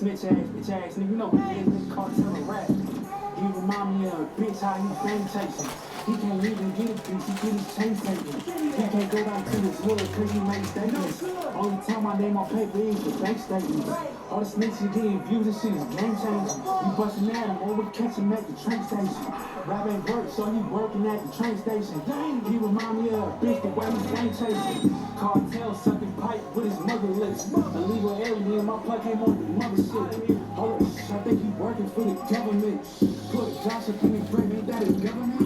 Snitch ass, bitch ass nigga, you know what it is, nigga cartel and rap. He remind me of a bitch how he fame chasing. He can't even get a piece, he get his chain taken. He can't go back to his hood cause he made statements. Only time I name on paper is the bank statements. All the snitches getting views and shit is game changing. You bustin' at him, or we catch him at the train station. Rap ain't work, so he working at the train station. He remind me of a bitch the way he gang chasing. Cartel sucking pipe with his mother lips. Illegal alien, my plug came on the mother shit. Hold up, I think he working for the government. Put a Joshua in the grave, ain't that his government?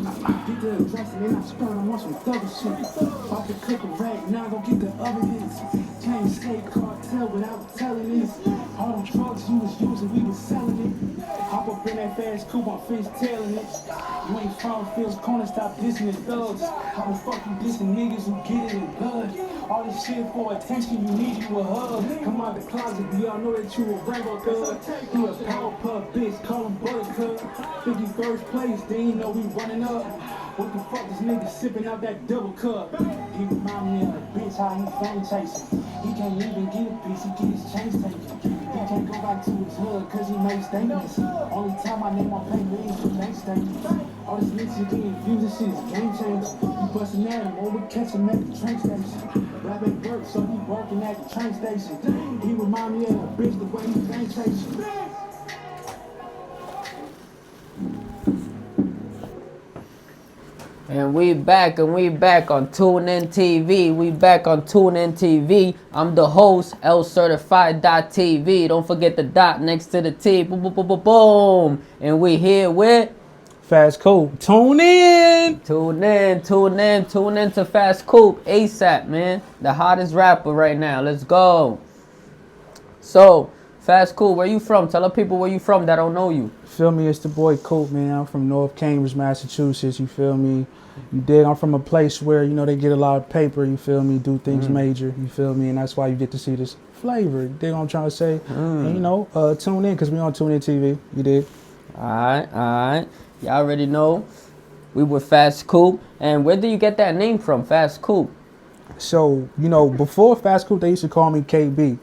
Get the address and then I spell him on some thugger shit. About to click a rag, now go get the other hits. Can't say cartel without telling this. All the drugs you was using, we was selling it. Hop up in that Fasscoupe, I'm freestyling it. You ain't from Phil's corner, stop dissing the thugs. How the fuck you dissing niggas who get it in blood? All this shit for attention, you need you a hug. Come out the closet, we all know that you a Rambo thug. You a Powerpuff bitch, call him Buttercup. Think he first place, then you know we running up. What the fuck this nigga sipping out that double cup? He remind me of a bitch how he fame chasing. He can't even get a piece, he get his chains taken. He can't go back to his hood cause he made statements. Only time I name on paper is the bank statements. All this niggas getting views and shit is game changer. You bustin' at him, or we catch him at the train station. Rap ain't work, so he working at the train station. He remind me of a bitch the way he fame chasing. And we back on TuneIn TV. We back on TuneIn TV. I'm the host, LCertified.tv. Don't forget the dot next to the T. Boom, boom, boom, boom, boom. And we here with Fasscoupe. Tune in to Fasscoupe ASAP, man. The hottest rapper right now. Let's go. So, Fasscoupe, where you from? Tell the people where you from that don't know you. Feel me? It's the boy Coup, man. I'm from North Cambridge, Massachusetts. You feel me? You dig? I'm from a place where, you know, they get a lot of paper. You feel me? Do things major. You feel me? And that's why you get to see this flavor. You dig what I'm trying to say? And, you know, tune in because we on TuneIn TV. You dig? All right. Y'all already know. We with Fasscoupe. And where do you get that name from, Fasscoupe? So, you know, before Fasscoupe, they used to call me KB.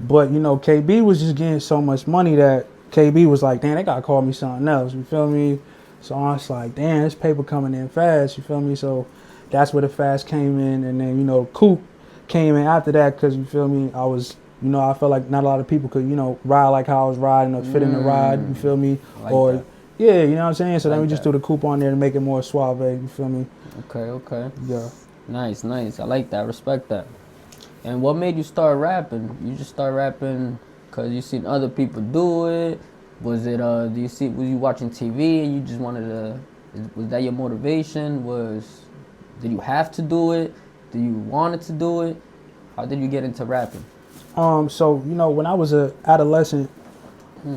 But, you know, KB was just getting so much money that KB was like, damn, they got to call me something else. You feel me? So I was like, damn, this paper coming in fast. You feel me? So that's where the fast came in. And then, you know, Coup came in after that because, you feel me, I was, you know, I felt like not a lot of people could, you know, ride like how I was riding or fit in the ride. You feel me? Like or, that. Yeah, you know what I'm saying? So then we just that. threw the coupe on there to make it more suave. You feel me? Okay. Yeah. Nice. I like that. Respect that. And what made you start rapping? You just start rapping because you seen other people do it? Was it, was you watching TV and you just wanted to, was that your motivation? Did you have to do it? Do you wanted to do it? How did you get into rapping? So, you know, when I was an adolescent,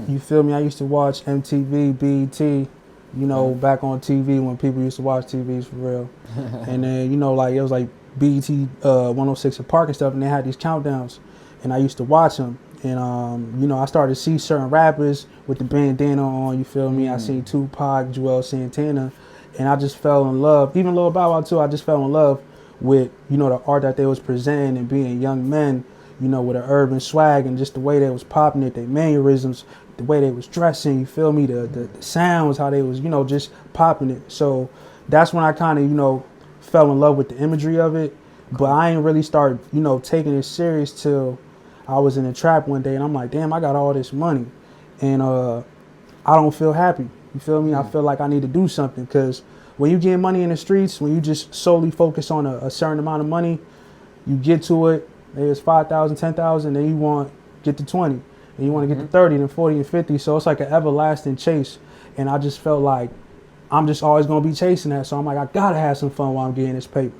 you feel me, I used to watch MTV, BET, you know, back on TV when people used to watch TVs for real. And then, you know, like, it was like BET 106 and Park and stuff, and they had these countdowns, and I used to watch them. And, you know, I started to see certain rappers with the bandana on, you feel me? I seen Tupac, Joel Santana, and I just fell in love. Even Lil Bow Wow too, I just fell in love with, you know, the art that they was presenting and being young men, you know, with an urban swag and just the way they was popping it, their mannerisms, the way they was dressing, you feel me? The sounds, how they was, you know, just popping it. So that's when I kind of, you know, fell in love with the imagery of it. But I ain't really started, you know, taking it serious till I was in a trap one day and I'm like, damn, I got all this money and I don't feel happy. You feel me? I feel like I need to do something because when you get money in the streets, when you just solely focus on a certain amount of money, you get to it, there's 5,000, 10,000, then you want get to 20, and you want to get to 30, then 40 and 50. So it's like an everlasting chase. And I just felt like I'm just always going to be chasing that. So I'm like, I got to have some fun while I'm getting this paper.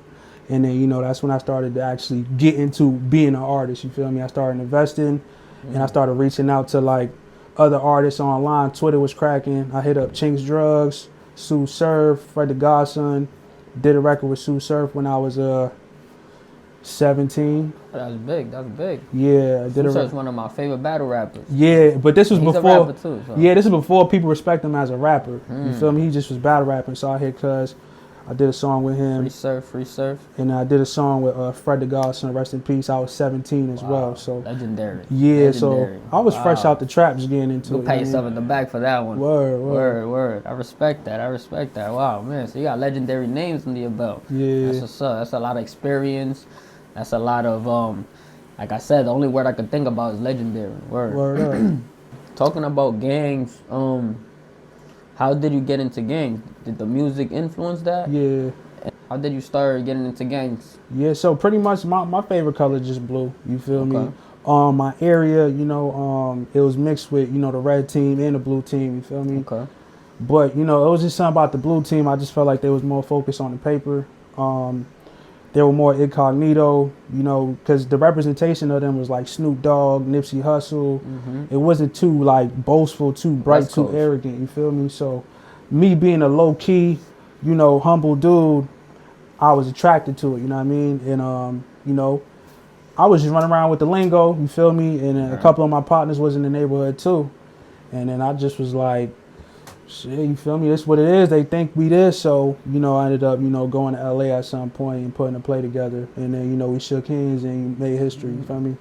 And then, you know, that's when I started to actually get into being an artist. You feel me? I started investing and I started reaching out to like other artists online. Twitter was cracking. I hit up Chinks Drugs, Sue Surf, Fred the Godson, Did a record with Sue Surf when I was 17. That's big. That's big. Yeah, I did a Surf's one of my favorite battle rappers. Yeah, but this was He's before. a rapper too, so. Yeah, this is before people respect him as a rapper. You feel me? He just was battle rapping. So I hit Cuz. I did a song with him. Free surf. And I did a song with Fred the Godson, rest in peace. I was 17 as well. So legendary. Yeah, legendary. So I was fresh out the trap, just getting into it. You pat yourself in the back for that one. Word. I respect that. Wow, man. So you got legendary names under your belt. Yeah. That's what's up. That's a lot of experience. That's a lot of like I said, the only word I could think about is legendary. Word up. Talking about gangs, how did you get into gangs? Did the music influence that? Yeah. How did you start getting into gangs? Yeah, so pretty much my favorite color is just blue. You feel me? My area, you know, it was mixed with, you know, the red team and the blue team. You feel me? Okay. But, you know, it was just something about the blue team. I just felt like there was more focus on the paper. They were more incognito, you know, because the representation of them was like Snoop Dogg, Nipsey Hussle. It wasn't too like boastful, too bright, too arrogant. You feel me? So me being a low key, you know, humble dude, I was attracted to it. You know what I mean? And you know, I was just running around with the lingo. You feel me? And a couple of my partners was in the neighborhood too. And then I just was like, shit, you feel me? That's what it is. They think we this. So, you know, I ended up, you know, going to LA at some point and putting a play together. And then, you know, we shook hands and made history. You feel me?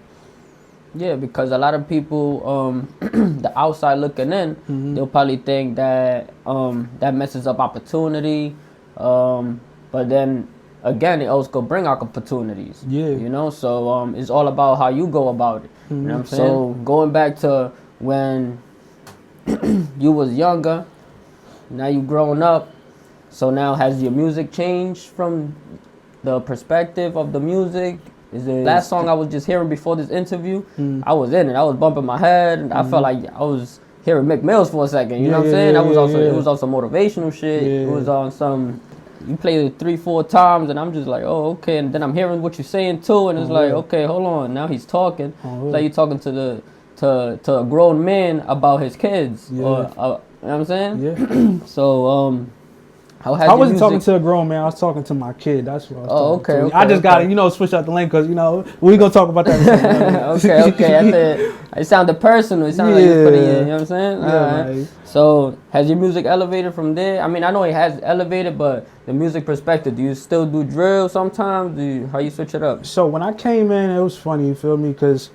Yeah, because a lot of people, the outside looking in, they'll probably think that that messes up opportunity. But then again, it also could bring opportunities. Yeah. You know, so it's all about how you go about it. You know what I'm saying? So going back to when you was younger, now you grown up. So now has your music changed from the perspective of the music? Is it last song I was just hearing before this interview? I was in it. I was bumping my head, and I felt like I was hearing Mick Mills for a second. You know what I'm saying? It was on some motivational shit. It was on some. You played it 3-4 times, and I'm just like, oh, okay. And then I'm hearing what you're saying too, and it's like, okay, hold on. Now he's talking. Like you're talking to a grown man about his kids. Or, you know what I'm saying? Yeah. So I wasn't talking to a grown man. I was talking to my kid. That's what I was talking to. Okay, I just got to, you know, switch out the link because, you know, we going to talk about that. Okay. It sounded personal. It sounded like you put it in, you know what I'm saying? Yeah, right. So has your music elevated from there? I mean, I know it has elevated, but the music perspective, do you still do drill sometimes? How you switch it up? So when I came in, it was funny, you feel me? Because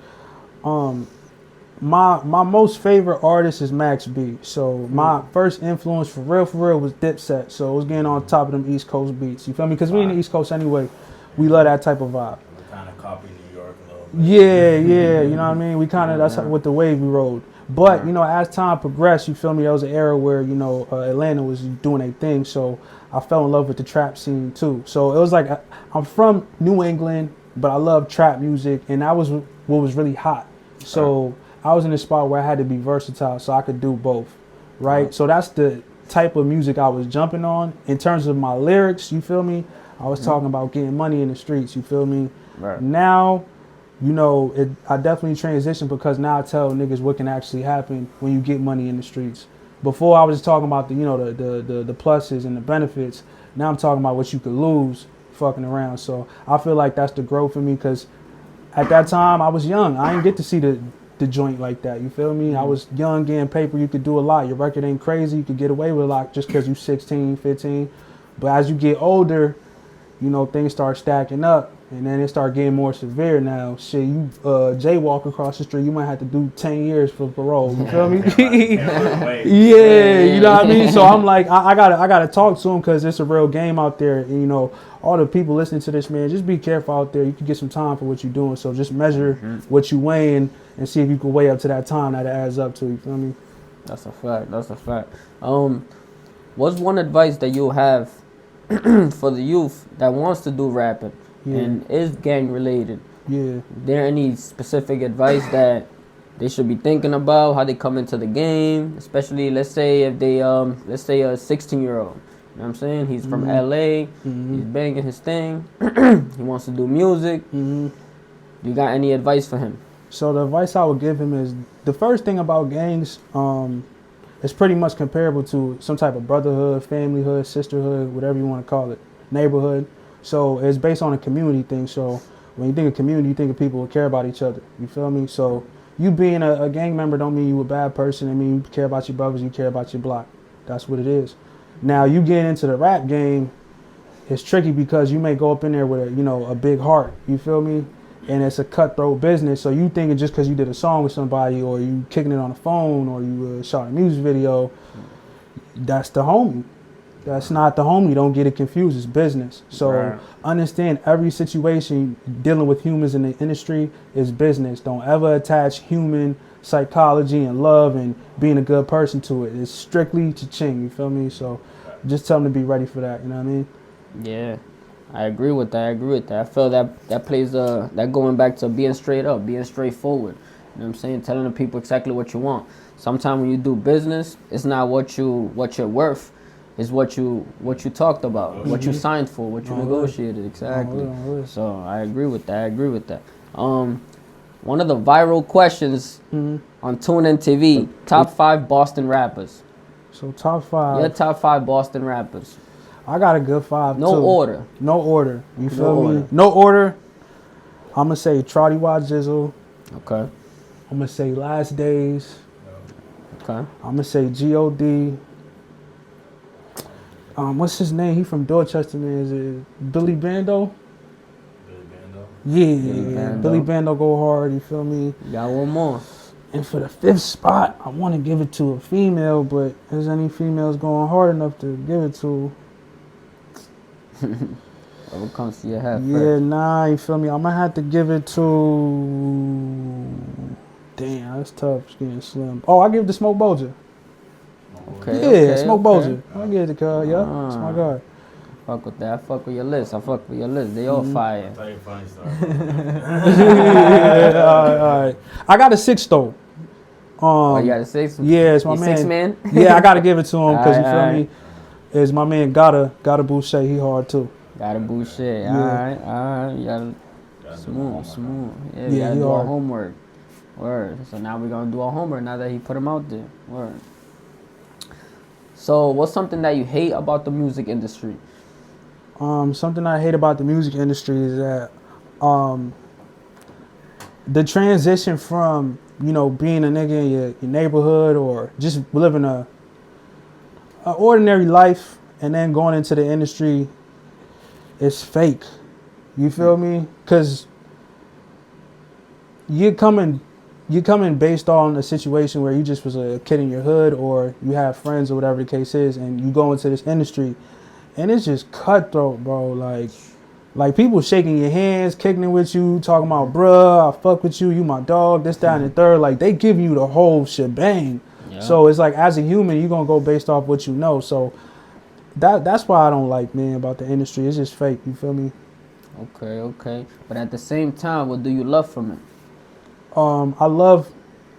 my most favorite artist is Max B. So my first influence for real was Dipset. So it was getting on top of them East Coast beats. You feel me? Because we in the East Coast anyway. We love that type of vibe. We kind of copy New York a little bit. Yeah. You know what I mean? We kind of, that's what the wave we rode. But, you know, as time progressed, you feel me? There was an era where, you know, Atlanta was doing a thing. So I fell in love with the trap scene too. So it was like, I'm from New England, but I love trap music. And that was what was really hot. So I was in a spot where I had to be versatile so I could do both, right? So that's the type of music I was jumping on. In terms of my lyrics, you feel me? I was talking about getting money in the streets, you feel me? Right. Now, you know, I definitely transitioned because now I tell niggas what can actually happen when you get money in the streets. Before I was just talking about the, you know, the pluses and the benefits. Now I'm talking about what you could lose fucking around. So I feel like that's the growth for me because at that time I was young. I didn't get to see the joint like that, you feel me? I was young, getting paper, you could do a lot. Your record ain't crazy, you could get away with a lot just because you 16, 15. But as you get older, you know, things start stacking up and then it start getting more severe now. Shit, you jaywalk across the street, you might have to do 10 years for parole, you feel me? Yeah, you know what I mean? So I'm like, I gotta talk to him because it's a real game out there. And, you know, all the people listening to this, man, just be careful out there. You can get some time for what you're doing. So just measure what you weighing and see if you can weigh up to that time that it adds up to, you feel me? That's a fact. What's one advice that you'll have for the youth that wants to do rapping and is gang related? Yeah. Is there any specific advice that they should be thinking about, how they come into the game, especially let's say if they let's say a 16-year-old, you know what I'm saying? He's from LA, he's banging his thing, he wants to do music. You got any advice for him? So the advice I would give him is the first thing about gangs is pretty much comparable to some type of brotherhood, familyhood, sisterhood, whatever you want to call it. neighborhood. So it's based on a community thing. So when you think of community, you think of people who care about each other. You feel me? So you being a gang member don't mean you a bad person. I mean, you care about your brothers, you care about your block. That's what it is. Now you get into the rap game, it's tricky because you may go up in there with a big heart. You feel me? And it's a cutthroat business. So you thinking just because you did a song with somebody, or you kicking it on the phone, or you shot a music video, that's the homie. That's not the homie. Don't get it confused. It's business. So understand every situation dealing with humans in the industry is business. Don't ever attach human psychology and love and being a good person to it. It's strictly cha-ching. You feel me? So just tell them to be ready for that. You know what I mean? Yeah, I agree with that. I feel that plays that going back to being straight up, being straightforward. You know what I'm saying? Telling the people exactly what you want. Sometimes when you do business, it's not what you're worth. It's what you talked about, what you signed for, what you negotiated, exactly. So I agree with that. One of the viral questions on TuneIn TV: top 5 Boston rappers. So top 5. Your top 5 Boston rappers. I got a good 5 No too. order. No order. You feel me? Order. No order. I'm gonna say Trotty Y Jizzle. Okay. I'm gonna say Last Days. Okay. I'm gonna say G.O.D. What's his name? He from Dorchester, man. Is it Billy Bando? Yeah, Billy Bando go hard. You feel me? You got one more. And for the 5th spot, I want to give it to a female, but is any females going hard enough to give it to? Whatever comes to your head. Yeah, nah, you feel me? I'm gonna have to give it to. Damn, that's tough. It's getting slim. Oh, I give it to Smoke Bolger. Okay. Smoke Bolger. I give it to Cuz. Yeah, that's my guy. Fuck with that. I fuck with your list. They all fire. I'll tell you a funny story. Yeah, all right. I got a 6 though. You got a 6? Yeah, it's my You man. 6 man? Yeah, I gotta give it to him because you feel Alright. me. It's my man Gotta Boucher. He hard too. Got a bullshit. Yeah. Alright. You gotta smooth. Yeah, we Yeah, gotta he do our hard. homework. Word. So now we're gonna do our homework now that he put him out there. Word. So what's something that you hate about the music industry? Something I hate about the music industry is that the transition from, being a nigga in your neighborhood or just living a ordinary life and then going into the industry is fake. You feel me? Because you're coming based on a situation where you just was a kid in your hood or you have friends or whatever the case is, and you go into this industry and it's just cutthroat, bro. Like people shaking your hands, kicking it with you, talking about, bruh, I fuck with you, you my dog, this, that, and the third. Like they give you the whole shebang. Yeah. So it's like as a human, you're gonna go based off what you know. So that's why I don't like, man, about the industry. It's just fake. You feel me? Okay. But at the same time, what do you love from it? I love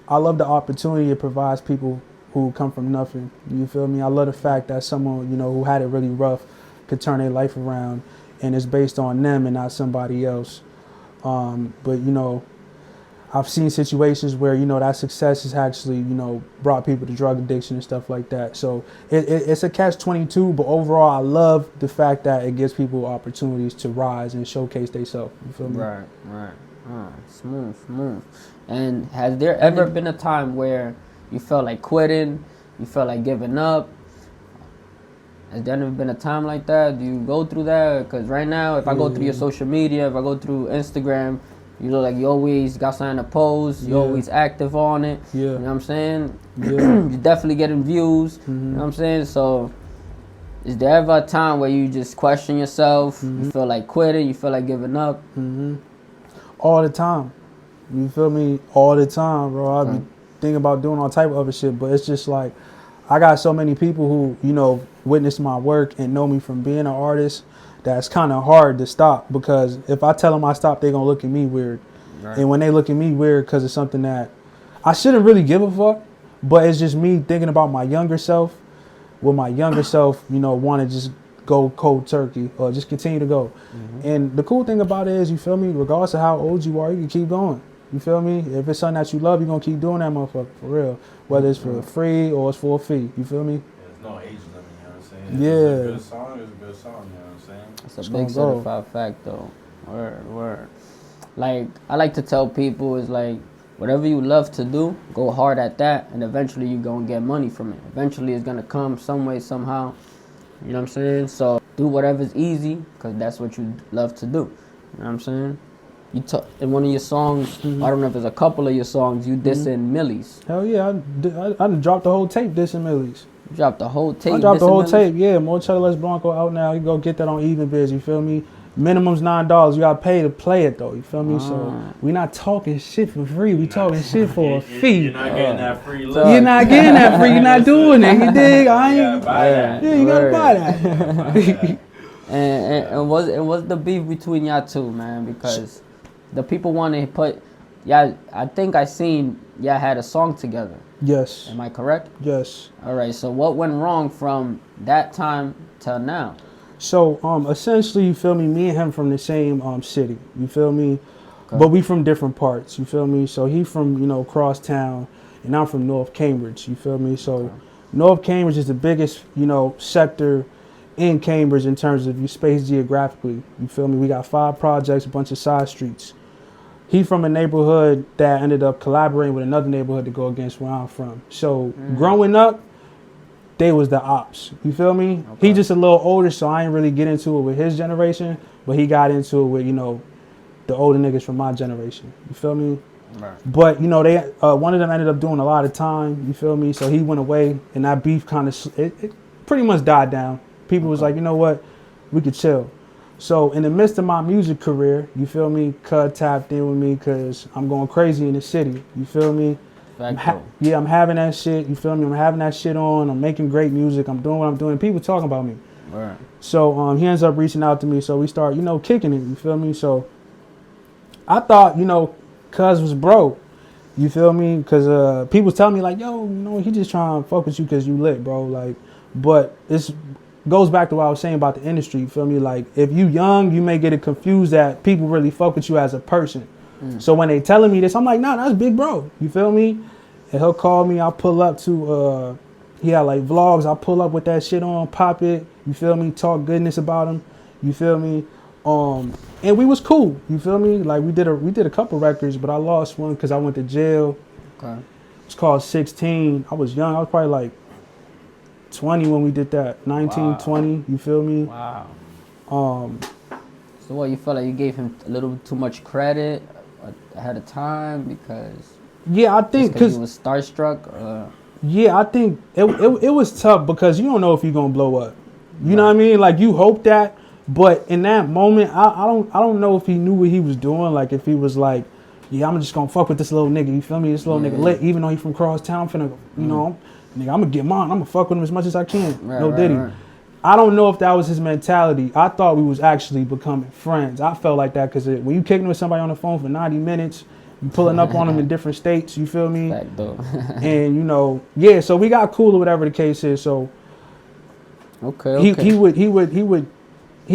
the opportunity it provides people who come from nothing. You feel me? I love the fact that someone, who had it really rough could turn their life around, and it's based on them and not somebody else. But I've seen situations where, that success has actually, brought people to drug addiction and stuff like that. So it's a catch-22, but overall I love the fact that it gives people opportunities to rise and showcase themselves. You feel me? Right. Smooth. And has there ever been a time where you felt like quitting, you felt like giving up? Has there ever been a time like that? Do you go through that? Because right now, if I go through your social media, if I go through Instagram, you look like you always got something to post, you're always active on it. Yeah. You know what I'm saying? Yeah. You're definitely getting views. You know what I'm saying? So is there ever a time where you just question yourself, you feel like quitting, you feel like giving up? All the time. You feel me? All the time, bro. I be thinking about doing all type of other shit, but it's just like I got so many people who, witness my work and know me from being an artist that's kind of hard to stop, because if I tell them I stop, they're going to look at me weird. Right. And when they look at me weird because it's something that I shouldn't really give a fuck, but it's just me thinking about my younger self, with my younger self, want to just go cold turkey or just continue to go. And the cool thing about it is, you feel me, regardless of how old you are, you can keep going. You feel me? If it's something that you love, you're going to keep doing that motherfucker, for real. Whether it's for free or it's for a fee. You feel me? There's no age limit, you know what I'm saying? Yeah. It's a good song, you know what I'm saying? It's a big certified fact, though. Word. Like, I like to tell people is like, whatever you love to do, go hard at that, and eventually you're going to get money from it. Eventually it's going to come some way, somehow. You know what I'm saying? So do whatever's easy, because that's what you love to do. You know what I'm saying? You in one of your songs, I don't know if it's a couple of your songs, you dissing Millies. Hell yeah, I dropped the whole tape dissing Millies. You dropped the whole tape? I dropped the whole tape, yeah. More Cheddar Less Blanco out now. You go get that on Even Biz, you feel me? Minimum's $9. You gotta pay to play it though, you feel me? So we not talking shit for free. We talking shit for a fee. You're not getting that free love. You're not getting that free. You're not doing it. You dig? I ain't. You gotta buy that. Yeah, you gotta buy that. and what's the beef between y'all two, man? Because the people want to put, I think I seen y'all had a song together. Yes. Am I correct? Yes. All right. So what went wrong from that time till now? So essentially, you feel me? Me and him from the same city. You feel me? Okay. But we from different parts. You feel me? So he from Crosstown, and I'm from North Cambridge. You feel me? So okay. North Cambridge is the biggest sector in Cambridge in terms of you space geographically. You feel me? We got 5 projects, a bunch of side streets. He from a neighborhood that ended up collaborating with another neighborhood to go against where I'm from. So growing up, they was the ops. You feel me? Okay. He just a little older, so I ain't really get into it with his generation, but he got into it with, the older niggas from my generation. You feel me? Right. But, they one of them ended up doing a lot of time, you feel me? So he went away, and that beef kind of, it pretty much died down. People was like, you know what? We could chill. So in the midst of my music career, you feel me? Cud tapped in with me because I'm going crazy in the city. You feel me? I'm having that shit. You feel me? I'm having that shit on. I'm making great music. I'm doing what I'm doing. People talking about me. Right. So he ends up reaching out to me. So we start, kicking it. You feel me? So I thought, Cuz was broke. You feel me? Because people was telling me like, yo, he just trying to fuck with you because you lit, bro. Like, but it's goes back to what I was saying about the industry. You feel me? Like, if you young, you may get it confused that people really fuck with you as a person. So when they telling me this, I'm like, nah, that's big bro. You feel me? And he'll call me. I'll pull up to, he had like vlogs. I'll pull up with that shit on, pop it. You feel me? Talk goodness about him. You feel me? And we was cool. You feel me? Like we did a couple records, but I lost one because I went to jail. Okay. It's called 16. I was young. I was probably like 20 when we did that. 19, 20. You feel me? Wow. So what, you felt like you gave him a little too much credit ahead of time because I think because he was starstruck. I think it was tough because you don't know if you're gonna blow up. You know what I mean? Like you hope that, but in that moment, I don't know if he knew what he was doing. Like if he was like, yeah, I'm just gonna fuck with this little nigga. You feel me? This little nigga lit, even though he from Crosstown. I'm finna, nigga, I'm gonna get mine. I'm gonna fuck with him as much as I can. No diddy. Right. I don't know if that was his mentality. I thought we was actually becoming friends. I felt like that because when you kicking with somebody on the phone for 90 minutes, you pulling up on them in different states, you feel me? And so we got cool or whatever the case is. So he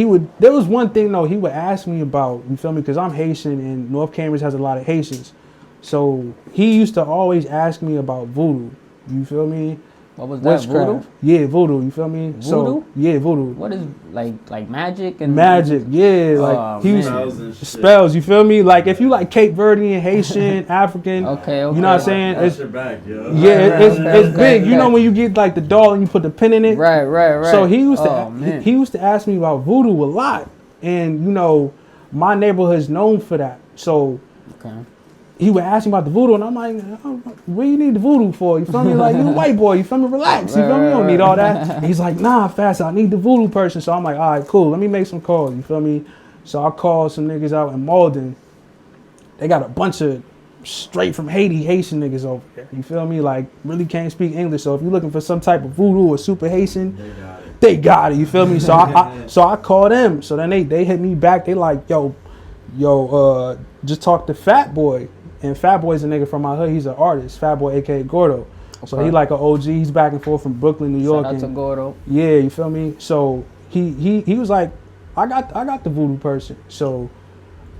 would there was one thing though, he would ask me about, you feel me? Because I'm Haitian and North Cambridge has a lot of Haitians. So he used to always ask me about voodoo. You feel me? What was that? Witchcraft. Voodoo? Yeah, voodoo. You feel me? Voodoo? So, yeah, voodoo. What is like magic and magic? Yeah, like he was spells. You feel me? Like if you like Cape Verdean, Haitian, African. Okay. You know what I'm saying? That's your back, yo. Yeah, it's big. You know when you get like the doll and you put the pin in it. Right. So he used to ask me about voodoo a lot, and my neighborhood's known for that. So. Okay. He would ask me about the voodoo, and I'm like, what you need the voodoo for? You feel me? Like, you a white boy, you feel me? Relax, you feel me? You don't need all that. And he's like, nah, Fass, I need the voodoo person. So I'm like, all right, cool, let me make some calls, you feel me? So I called some niggas out in Malden. They got a bunch of straight from Haiti, Haitian niggas over there, you feel me? Like, really can't speak English. So if you're looking for some type of voodoo or super Haitian, they got it, you feel me? So I called them. So then they hit me back. They like, yo, just talk to Fat Boy. And Fat Boy's a nigga from my hood. He's an artist. Fat Boy, a.k.a. Gordo. Okay. So he like an OG. He's back and forth from Brooklyn, New York. Shout out to Gordo. Yeah, you feel me? So he was like, I got the voodoo person. So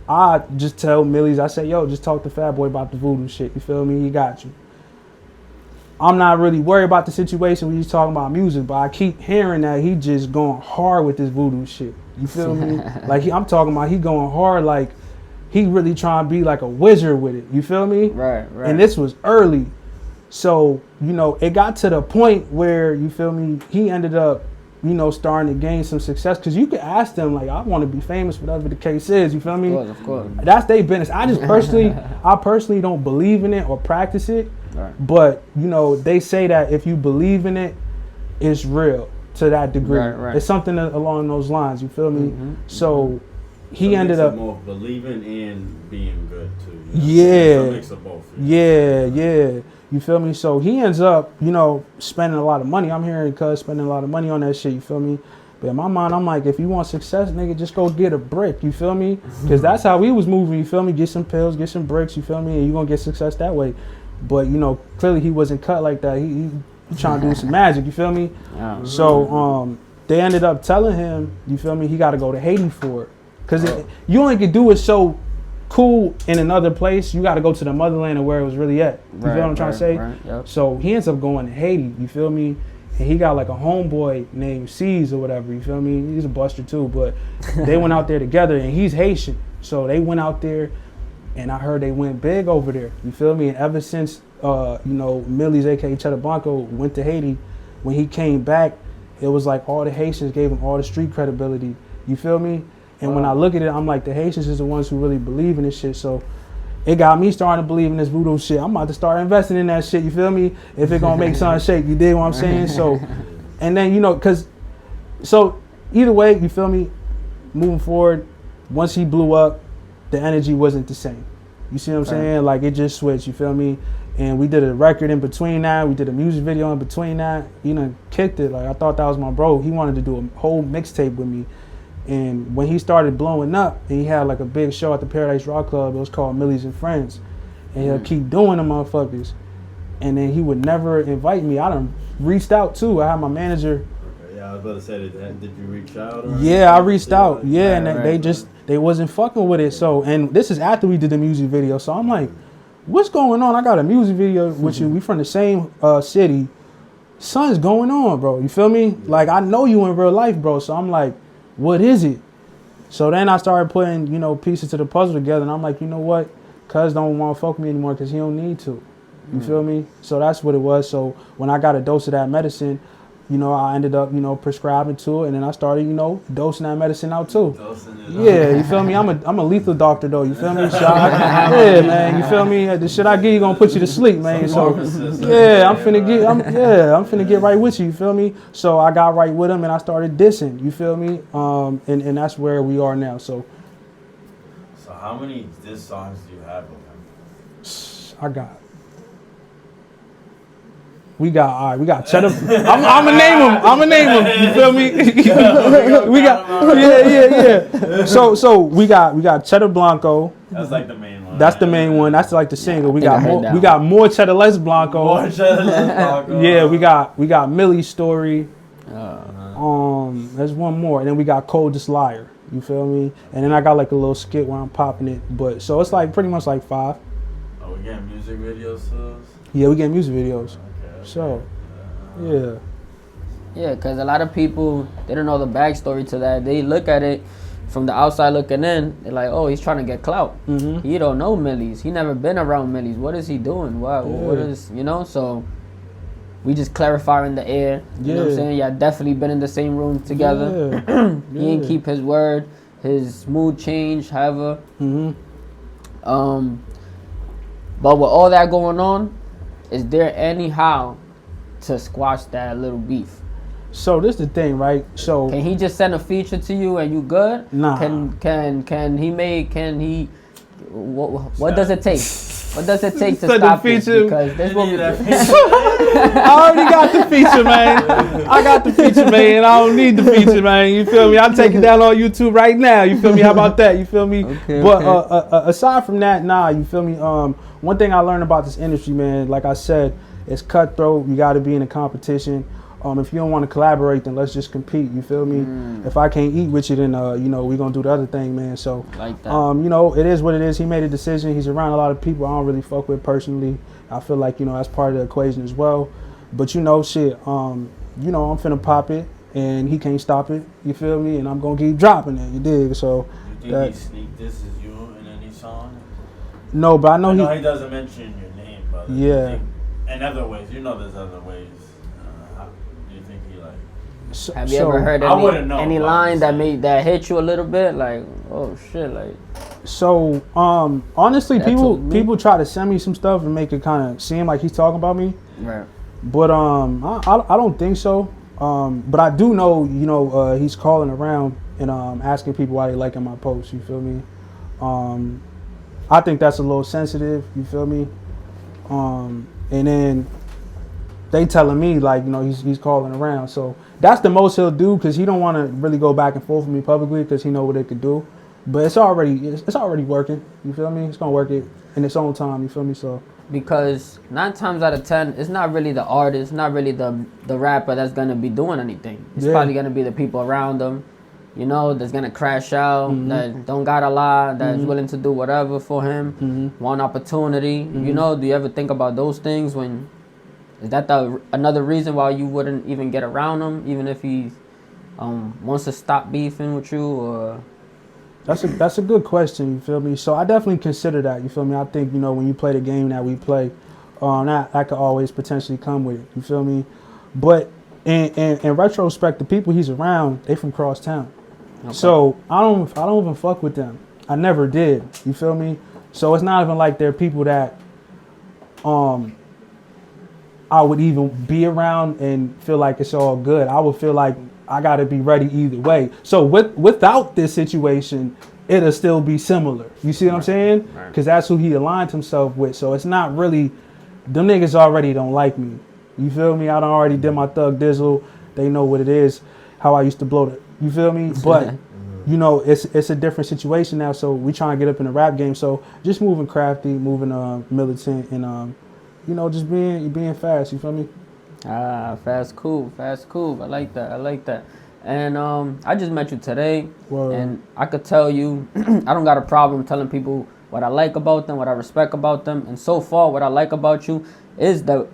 I just tell Millies, I say, yo, just talk to Fat Boy about the voodoo shit. You feel me? He got you. I'm not really worried about the situation when he's talking about music, but I keep hearing that he just going hard with this voodoo shit. You feel me? Like I'm talking about, he going hard. Like he really trying to be like a wizard with it. You feel me? Right. And this was early, so you know it got to the point where you feel me. He ended up, you know, starting to gain some success because you could ask them like, I want to be famous, whatever the case is. You feel me? Of course. That's their business. I just personally don't believe in it or practice it. Right. But you know, they say that if you believe in it, it's real to that degree. Right. It's something along those lines. You feel me? So he ended up more believing and being good too. Yeah. So a mix of both. Yeah. You feel me? So he ends up, you know, spending a lot of money. I'm hearing cuz spending a lot of money on that shit. You feel me? But in my mind, I'm like, if you want success, nigga, just go get a brick. You feel me? Because that's how we was moving. You feel me? Get some pills, get some bricks. You feel me? And you gonna get success that way. But you know, clearly he wasn't cut like that. He trying to do some magic. You feel me? Yeah. So they ended up telling him, you feel me? He got to go to Haiti for it. Because you only can do it so cool in another place. You got to go to the motherland of where it was really at. You feel what I'm trying to say? Right, yep. So he ends up going to Haiti. You feel me? And he got like a homeboy named C's or whatever. You feel me? He's a buster too. But they went out there together, and he's Haitian. So they went out there, and I heard they went big over there. You feel me? And ever since, you know, Millyz, aka Cheddar Blanco, went to Haiti, when he came back, it was like all the Haitians gave him all the street credibility. You feel me? And when I look at it, I'm like, the Haitians is the ones who really believe in this shit. So it got me starting to believe in this voodoo shit. I'm about to start investing in that shit. You feel me? If it gonna make something shake, you dig what I'm saying? So, and then, you know, so either way, you feel me? Moving forward, once he blew up, the energy wasn't the same. You see what I'm saying? Like it just switched, you feel me? And we did a record in between that. We did a music video in between that. You know, kicked it. Like I thought that was my bro. He wanted to do a whole mixtape with me. And when he started blowing up, and he had like a big show at the Paradise Rock Club, it was called Millies and Friends. And he'll keep doing them motherfuckers. And then he would never invite me. I done reached out too. I had my manager. Okay, yeah, I was about to say, did you reach out? Or Yeah, I reached out. Yeah, and they wasn't fucking with it. So, and this is after we did the music video. So I'm like, what's going on? I got a music video with you. We from the same city. Something's going on, bro. You feel me? Like I know you in real life, bro. So I'm like, what is it? So then I started putting, you know, pieces to the puzzle together, and I'm like, you know what? Cuz don't want to fuck with me anymore because he don't need to. You feel me? So that's what it was. So when I got a dose of that medicine, you know, I ended up, you know, prescribing to it, and then I started, you know, dosing that medicine out too. Yeah, you feel me? I'm a lethal doctor though. You feel me? So yeah, man. You feel me? The shit I give you gonna put you to sleep, man. So yeah, I'm finna get right with you. You feel me? So I got right with him, and I started dissing. You feel me? And that's where we are now. So how many diss songs do you have with him? We got Cheddar. I'ma name him. You feel me? we got yeah. So we got Cheddar Blanco. That's like the main one. That's the main one. That's like the single. We got more Cheddar Less Blanco. More Cheddar Less Blanco. Yeah, we got Millie's story. There's one more, and then we got Coldest Liar. You feel me? And then I got like a little skit where I'm popping it. But so it's like pretty much like 5. Oh, we getting music videos to those? Yeah, we getting music videos. So, yeah. Yeah, because a lot of people, they don't know the backstory to that. They look at it from the outside looking in. They're like, oh, he's trying to get clout. Mm-hmm. He don't know Millies. He never been around Millies. What is he doing? What is, you know? So we just clarify in the air. You know what I'm saying? Yeah, definitely been in the same room together. Yeah. He ain't keep his word. His mood changed, however. Mm-hmm. But with all that going on, is there any how to squash that little beef? So this is the thing, right? So can he just send a feature to you and you good? Nah. What does it take? What does it take to Send stop the this? feature. Because there's what we I already got the feature, man. I got the feature, man. I don't need the feature, man. You feel me? I'll take it down on YouTube right now. You feel me? How about that? You feel me? Okay, but aside from that, nah, you feel me? One thing I learned about this industry, man, like I said, it's cutthroat. You got to be in a competition. If you don't want to collaborate, then let's just compete. You feel me? If I can't eat with you, then you know, we gonna do the other thing, man. So like that. you know, it is what it is. He made a decision. He's around a lot of people I don't really fuck with personally. I feel like, you know, that's part of the equation as well. But you know, shit. You know, I'm finna pop it. and he can't stop it. You feel me? And I'm gonna keep dropping it. You dig? So. You think he sneak this is you in any song? No, but I know he doesn't mention your name, but yeah. In other ways, there's other ways. How do you think he like? Have you ever heard any line that hit you a little bit? Like, oh shit, like. So, honestly, people try to send me some stuff and make it kind of seem like he's talking about me. Right. But I don't think so. But I do know, he's calling around and asking people why they liking my posts. You feel me? I think that's a little sensitive. You feel me? And then they telling me like, he's calling around. So that's the most he'll do because he don't want to really go back and forth with me publicly because he know what it could do. But it's already working. You feel me? It's gonna work it in its own time. You feel me? So. Because 9 times out of 10, it's not really the artist, not really the rapper that's gonna be doing anything. It's probably gonna be the people around them, that's gonna crash out, that don't got a lot, that's willing to do whatever for him, one opportunity. Do you ever think about those things is that another reason why you wouldn't even get around him, even if he wants to stop beefing with you or? That's a good question, you feel me? So I definitely consider that, you feel me? I think, when you play the game that we play, that could always potentially come with it, you feel me? But in retrospect, the people he's around, they from cross town. Okay. So I don't even fuck with them. I never did, you feel me? So it's not even like they're people that I would even be around and feel like it's all good. I would feel like I got to be ready either way. So without this situation, it'll still be similar. You see what I'm saying? Because that's who he aligned himself with. So it's not really, them niggas already don't like me. You feel me? I done already did my thug dizzle. They know what it is, how I used to blow it. You feel me? But, it's a different situation now. So we trying to get up in the rap game. So just moving crafty, moving militant, and, just being fast. You feel me? Fasscoupe. I like that. And I just met you today, and I could tell you, I don't got a problem telling people what I like about them, what I respect about them, and so far, what I like about you is the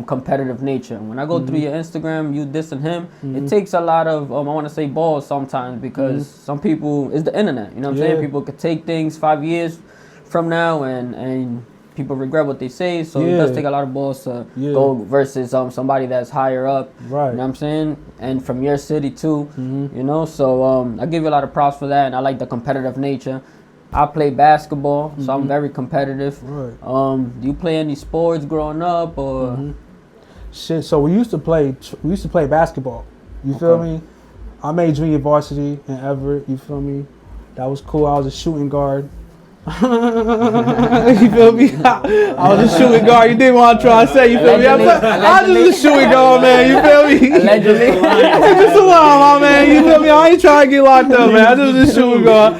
competitive nature. When I go through your Instagram, you dissing him, it takes a lot of, I want to say balls sometimes, because some people, it's the internet, you know what I'm saying? People could take things 5 years from now and people regret what they say, so it does take a lot of balls to go versus somebody that's higher up, right? You know what I'm saying? And from your city too, So I give you a lot of props for that, and I like the competitive nature. I play basketball, so I'm very competitive. Right. Do you play any sports growing up or? Shit, so we used to play basketball. You feel me? I made junior varsity in Everett. You feel me? That was cool. I was a shooting guard. You feel me? I was a shooting guard. You did what I'm trying to say. You feel me? I was just a shooting guard, man. You feel me? Allegedly. Just a while, my man. You feel me? I ain't trying to get locked up, man. I just was a shooting guard.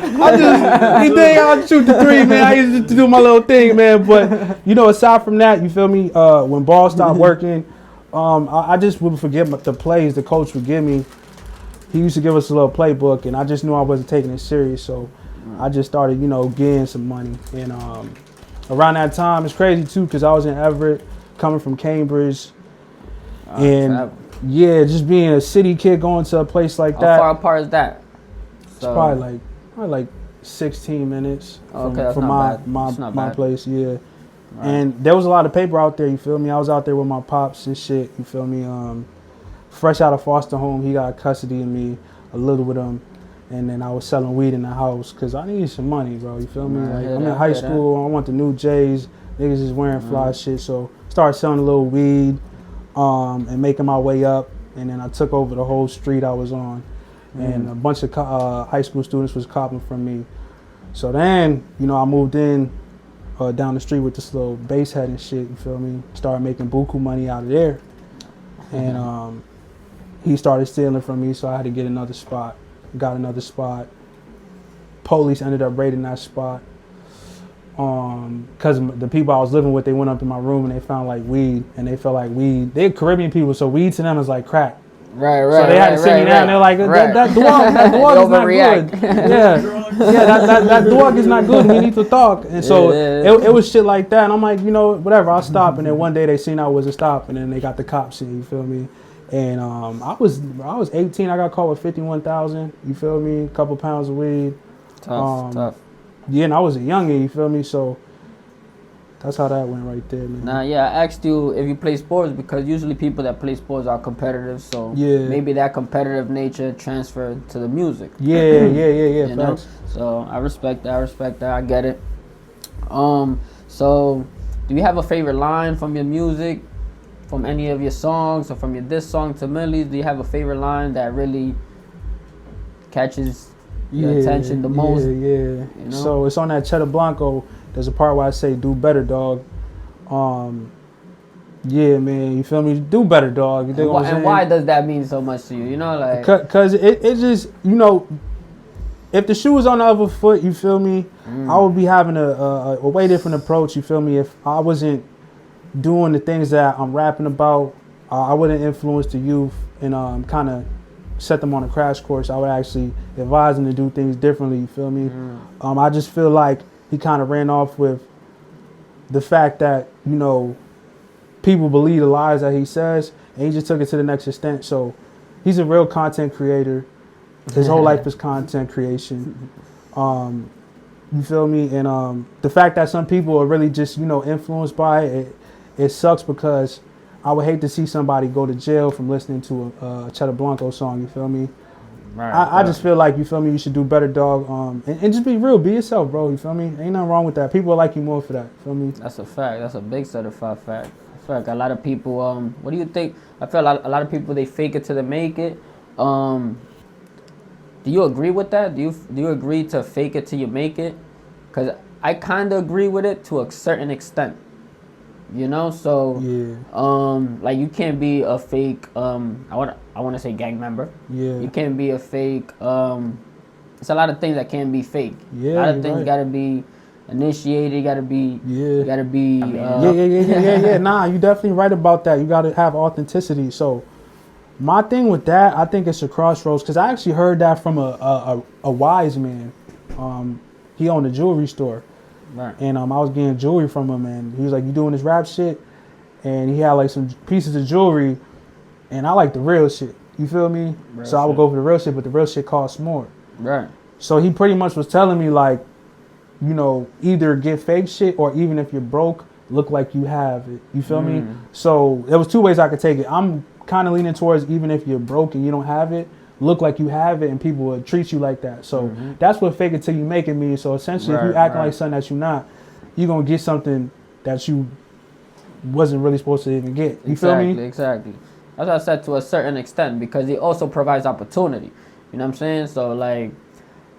You think I'll shoot the three, man? I used to do my little thing, man. But aside from that, you feel me? When ball stopped working, I just would forget the plays the coach would give me. He used to give us a little playbook, and I just knew I wasn't taking it serious, so I just started, getting some money. And around that time, it's crazy too, because I was in Everett, coming from Cambridge, and just being a city kid going to a place like that. How far apart is that? It's probably like 16 minutes from my place. Yeah. Right. And there was a lot of paper out there. You feel me? I was out there with my pops and shit. You feel me? Fresh out of foster home, he got custody of me, a little with him. And then I was selling weed in the house because I needed some money, bro. You feel me? Like, I'm in high school. I want the new J's. Niggas is wearing fly shit. So started selling a little weed and making my way up. And then I took over the whole street I was on. And a bunch of high school students was copping from me. So then, I moved in down the street with this little bass head and shit. You feel me? Started making buku money out of there. And he started stealing from me, so I had to get another spot. Got another spot. Police ended up raiding that spot. Because the people I was living with, they went up to my room and they found like weed, and they felt like weed. They're Caribbean people, so weed to them is like crack. Right. So they had to sit me down. They're like, that dog is not good. That dog is not good. We need to talk. And so it was shit like that. And I'm like, whatever, I'll stop. And then one day they seen I wasn't stopping, and they got the cops in. You feel me? And I was 18. I got caught with 51,000. You feel me? A couple pounds of weed. Tough. Yeah, and I was a youngin'. You feel me? So that's how that went right there, man. Nah, yeah, I asked you if you play sports because usually people that play sports are competitive, so Yeah. maybe that competitive nature transferred to the music. Yeah. You know? So I respect that. I get it. So do you have a favorite line from your music, from any of your songs, or from your diss song to Millies? Do you have a favorite line that really catches your attention the most? Yeah. You know? So it's on that Cheddar Blanco. There's a part where I say, "Do better, dog." Yeah, man, you feel me? Do better, dog. You dig what I'm saying? And why does that mean so much to you? You know, like, cause it just, you know, if the shoe was on the other foot, you feel me? I would be having a way different approach. You feel me? If I wasn't doing the things that I'm rapping about, I wouldn't influence the youth and kind of set them on a crash course. I would actually advise them to do things differently. You feel me? I just feel like he kind of ran off with the fact that, you know, people believe the lies that he says, and he just took it to the next extent. So he's a real content creator. His whole life is content creation. You feel me? And the fact that some people are really just, you know, influenced by it, it sucks because I would hate to see somebody go to jail from listening to a Cheddar Blanco song. You feel me? right, I just feel like, you feel me, you should do better, dog. And just be real, be yourself, bro. You feel me? Ain't nothing wrong with that. People like you more for that. You feel me? That's a fact. That's a big certified fact. I feel like a lot of people. What do you think? I feel like a lot of people, they fake it till they make it. Do you agree with that? Do you agree to fake it till you make it? Because I kind of agree with it to a certain extent. You know, so Yeah. like you can't be a fake. I want to say gang member. Yeah. You can't be a fake. It's a lot of things that can be fake. Yeah, A lot of you're things right. gotta be initiated. You gotta be. Yeah. You gotta be. Yeah. Nah, you definitely right about that. You got to have authenticity. So my thing with that, I think it's a crossroads, because I actually heard that from a wise man. He owned a jewelry store. Right. And I was getting jewelry from him, and he was like, "You doing this rap shit?" And he had like some pieces of jewelry, and I like the real shit. You feel me? Real so I would shit. go for the real shit, but the real shit costs more. Right. So he pretty much was telling me, like, you know, either get fake shit, or even if you're broke, look like you have it. You feel me? So there was two ways I could take it. I'm kind of leaning towards, even if you're broke and you don't have it, look like you have it, and people will treat you like that. So that's what fake it till you make it means. So essentially, if you acting like something that you're not, you're going to get something that you wasn't really supposed to even get. You feel me? Exactly. As I said, to a certain extent, because it also provides opportunity. You know what I'm saying? So, like,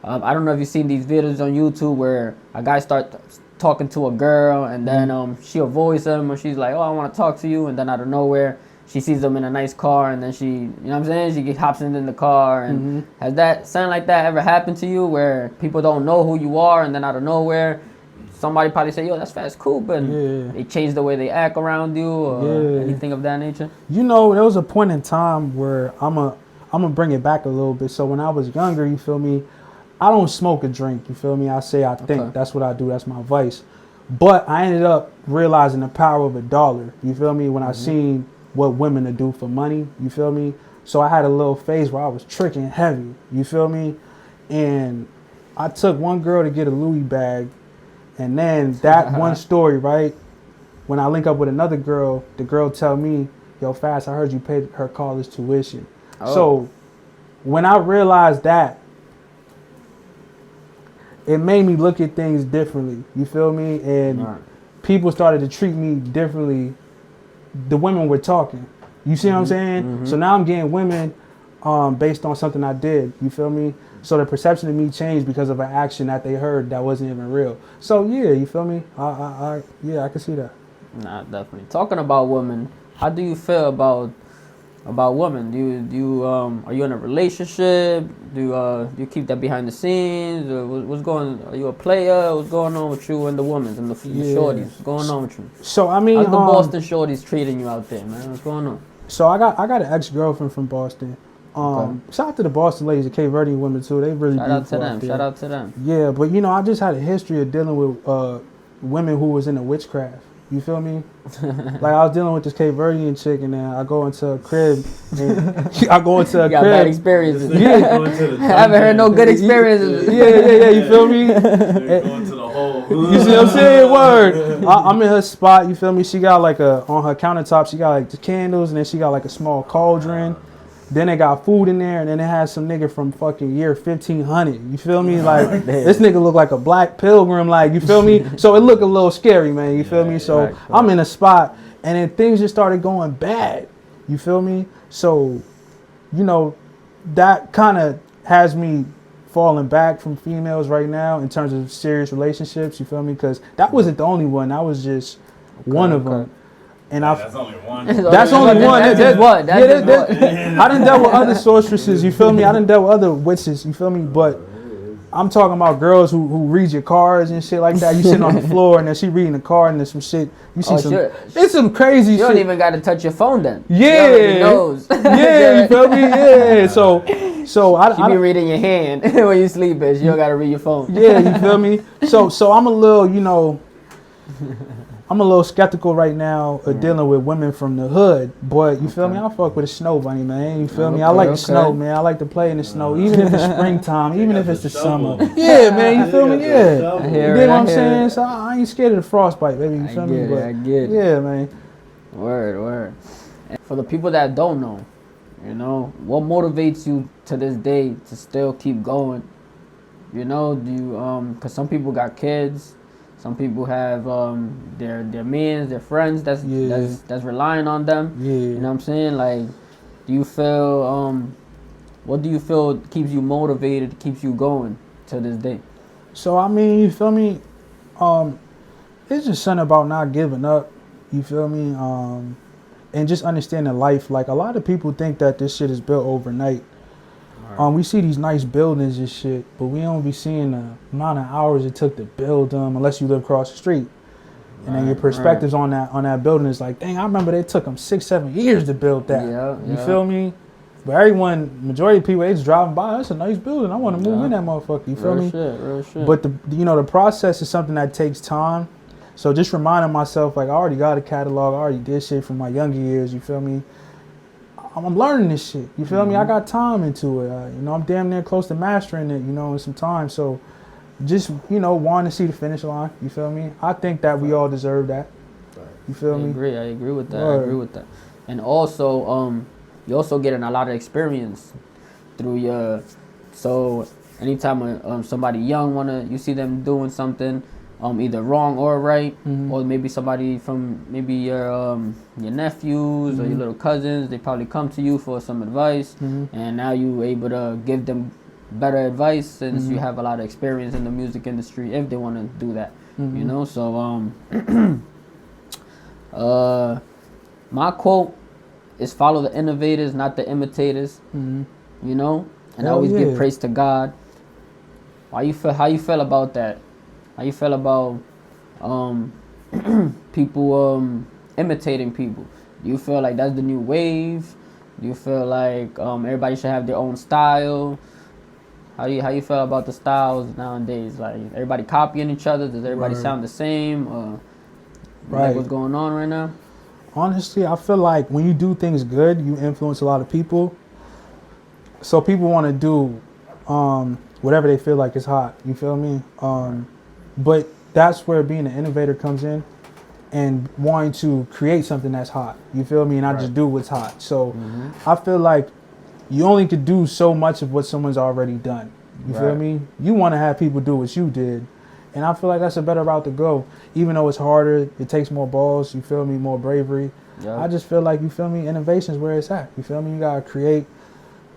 I don't know if you've seen these videos on YouTube where a guy starts talking to a girl, and then she'll voice him, or she's like, "Oh, I want to talk to you," and then out of nowhere, she sees him in a nice car, and then she, you know what I'm saying? She hops in the car, and has that something like that ever happened to you, where people don't know who you are, and then out of nowhere, somebody probably say, "Yo, that's Fasscoupe," and they change the way they act around you, or anything of that nature? You know, there was a point in time where I'm gonna bring it back a little bit. So when I was younger, you feel me, I don't smoke or drink. You feel me? I say I think. Okay. That's what I do. That's my vice. But I ended up realizing the power of $1. You feel me? When I seen what women to do for money. You feel me? So I had a little phase where I was tricking heavy. You feel me? And I took one girl to get a Louis bag, and then that one story, right? When I link up with another girl, the girl tell me, "Yo, Fast, I heard you paid her college tuition." Oh. So when I realized that, it made me look at things differently. You feel me? And people started to treat me differently. The women were talking. You see what I'm saying? So now I'm getting women based on something I did. You feel me? So the perception of me changed because of an action that they heard that wasn't even real. So yeah, you feel me? I can see that. Nah, definitely. Talking about women, how do you feel about women? Do you are you in a relationship? Do you keep that behind the scenes? Or what's going? Are you a player? What's going on with you and the women and the shorties? What's going on with you? So I mean, How's the Boston shorties treating you out there, man? What's going on? So I got an ex-girlfriend from Boston. Shout out to the Boston ladies, the Cape Verdean women too. They really Shout out to beautiful them. out there. Shout out to them. Yeah, but you know, I just had a history of dealing with women who was in the witchcraft. You feel me? Like I was dealing with this Cape Verdean chick, and then I go into a crib. And I go into a You got crib. bad experiences. Yeah. I haven't heard no good experiences. Yeah. You feel me? They're going to the hole. You see what I'm saying? Word. I'm in her spot. You feel me? She got like on her countertop. She got like the candles, and then she got like a small cauldron. Then they got food in there, and then it has some nigga from fucking year 1500. You feel me? Like this nigga look like a black pilgrim. Like you feel me? So it look a little scary, man. You feel me? So right. I'm in a spot, and then things just started going bad. You feel me? So, you know, that kind of has me falling back from females right now in terms of serious relationships. You feel me? Because that wasn't the only one. That was just one of them. And That's only one. That's only one. That's just one. That's just one. I done dealt with other sorceresses, you feel me? I done dealt with other witches, you feel me? But I'm talking about girls who read your cards and shit like that. You sitting on the floor and then she reading the card and there's some shit. You see it's some crazy you shit. You don't even got to touch your phone then. Yeah. She already knows. Yeah, you feel me? Yeah. So I be reading your hand when you sleep, bitch. You don't got to read your phone. Yeah, you feel me? So I'm a little, you know, I'm a little skeptical right now of dealing with women from the hood, but you feel me? I fuck with a snow bunny, man. You feel me? I like the snow, man. I like to play in the snow, even if it's springtime, even if it's the summer. Yeah, man. You feel me? Yeah. I You hear dig it, what I I'm hear saying? it. So I ain't scared of the frostbite, baby. You feel me? I get it. Yeah, man. Word. And for the people that don't know, you know, what motivates you to this day to still keep going? You know, do you because some people got kids. Some people have their mans, their friends that's relying on them. Yeah. You know what I'm saying? Like, do you feel what do you feel keeps you motivated, keeps you going to this day? So I mean, you feel me? It's just something about not giving up. You feel me? And just understanding life. Like a lot of people think that this shit is built overnight. We see these nice buildings and shit, but we don't be seeing the amount of hours it took to build them unless you live across the street. And then your perspectives on that building is like, dang, I remember they took them 6-7 years to build that. You feel me? But majority of people, they just driving by, that's a nice building. I want to move in that motherfucker. You feel me? Real shit. But the process is something that takes time. So just reminding myself, like I already got a catalog, I already did shit from my younger years. You feel me? I'm learning this shit. You feel me? I got time into it. I'm damn near close to mastering it, in some time. So just, wanting to see the finish line. You feel me? I think that we all deserve that. You feel me? I agree with that. And also, you're also getting a lot of experience through so anytime somebody young you see them doing something, either wrong or right, or maybe somebody from your nephews or your little cousins, they probably come to you for some advice, and now you able to give them better advice since you have a lot of experience in the music industry if they want to do that, So my quote is follow the innovators, not the imitators, and always give praise to God. How you feel about that? How you feel about people imitating people? Do you feel like that's the new wave? Do you feel like everybody should have their own style? How you feel about the styles nowadays? Like everybody copying each other? Does everybody sound the same? Like what's going on right now? Honestly, I feel like when you do things good, you influence a lot of people. So people want to do whatever they feel like is hot. You feel me? But that's where being an innovator comes in and wanting to create something that's hot. You feel me? And not just do what's hot. So I feel like you only could do so much of what someone's already done. You feel me? You want to have people do what you did. And I feel like that's a better route to go. Even though it's harder, it takes more balls, you feel me, more bravery. Yep. I just feel like, you feel me, innovation is where it's at. You feel me? You got to create.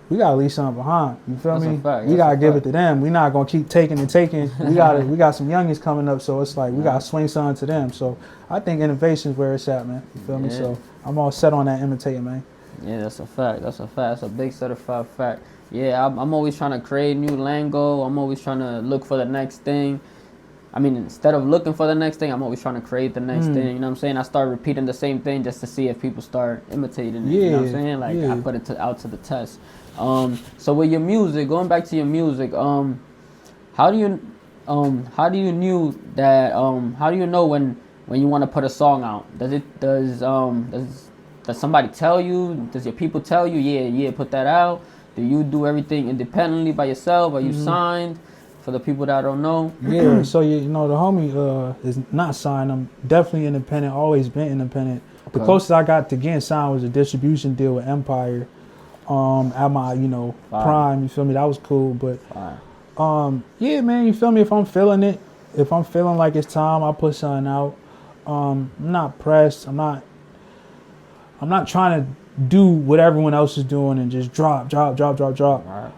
We got to leave something behind. You feel me? We got to give it to them. We're not going to keep taking and taking. We got some youngins coming up, so it's like we got to swing something to them. So I think innovation is where it's at, man. You feel me? So I'm all set on that imitating, man. Yeah, that's a fact. That's a big certified fact. Yeah, I'm always trying to create new lingo. I'm always trying to look for the next thing. I mean, instead of looking for the next thing, I'm always trying to create the next thing. You know what I'm saying? I start repeating the same thing just to see if people start imitating it. You know what I'm saying? Like, I put it out to the test. So with your music, going back to your music, how do you know when when you want to put a song out? Does somebody tell you? Does your people tell you, yeah, put that out? Do you do everything independently by yourself? Are you signed? For the people that don't know. Yeah, so you know the homie is not signed. I'm definitely independent. Always been independent. The closest I got to getting signed was a distribution deal with Empire. At my prime, you feel me? That was cool, but yeah, man, you feel me? If I'm feeling it, if I'm feeling like it's time, I put something out. I'm not pressed. I'm not trying to do what everyone else is doing and just drop. Right.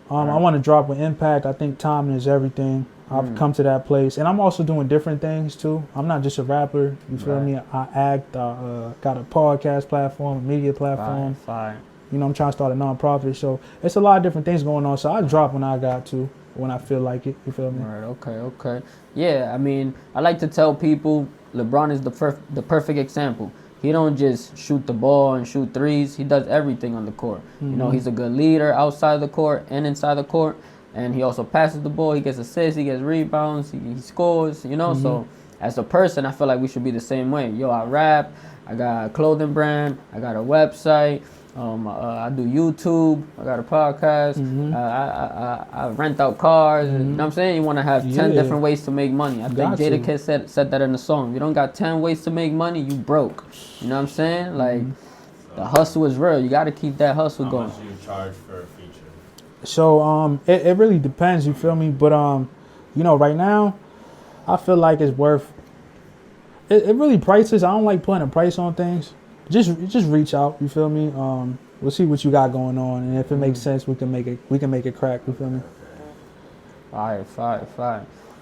I want to drop with impact. I think timing is everything. I've come to that place, and I'm also doing different things too. I'm not just a rapper. You feel me? I act. Got a podcast platform, a media platform. Fine. You know, I'm trying to start a nonprofit, so it's a lot of different things going on. So I drop when I got to, when I feel like it. You feel me? Right. Okay. Yeah. I mean, I like to tell people LeBron is the perfect example. He don't just shoot the ball and shoot threes. He does everything on the court. You know, he's a good leader outside the court and inside the court. And he also passes the ball. He gets assists. He gets rebounds. He scores, you know. So as a person, I feel like we should be the same way. Yo, I rap. I got a clothing brand. I got a website. I do YouTube. I got a podcast. I rent out cars. You know what I'm saying? You want to have 10 different ways to make money. I think Jadakiss said that in the song. If you don't got 10 ways to make money, you broke. You know what I'm saying? Like, the hustle is real. You got to keep that hustle going. How much do you charge for a feature? So it really depends. You feel me? But you know, right now, I feel like it's worth. It really prices. I don't like putting a price on things. Just reach out. You feel me? We'll see what you got going on, and if it makes sense, we can make it crack. You feel me? Fire.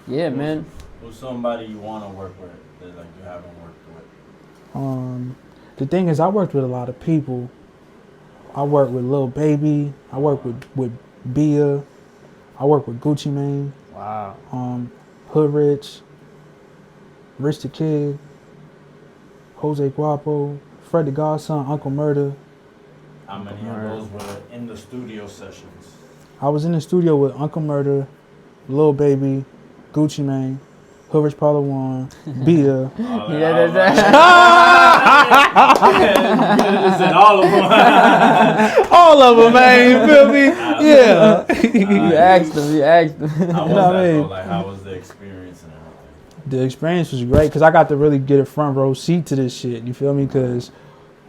Yeah, man. Who's somebody you want to work with that like you haven't worked with? The thing is, I worked with a lot of people. I worked with Lil Baby. I worked with Beia. I worked with Gucci Mane. Wow. Hood Rich the Kid, Jose Guapo, Fred the Godson, Uncle Murder. How many of those were in the studio sessions? I was in the studio with Uncle Murder, Lil Baby, Gucci Mane, Hood Rich Paulo One, Beia. All of them. All of them, man. You feel me? Yeah. You asked them. How was that though? Like, how was the experience and everything? The experience was great because I got to really get a front row seat to this shit. You feel me? Because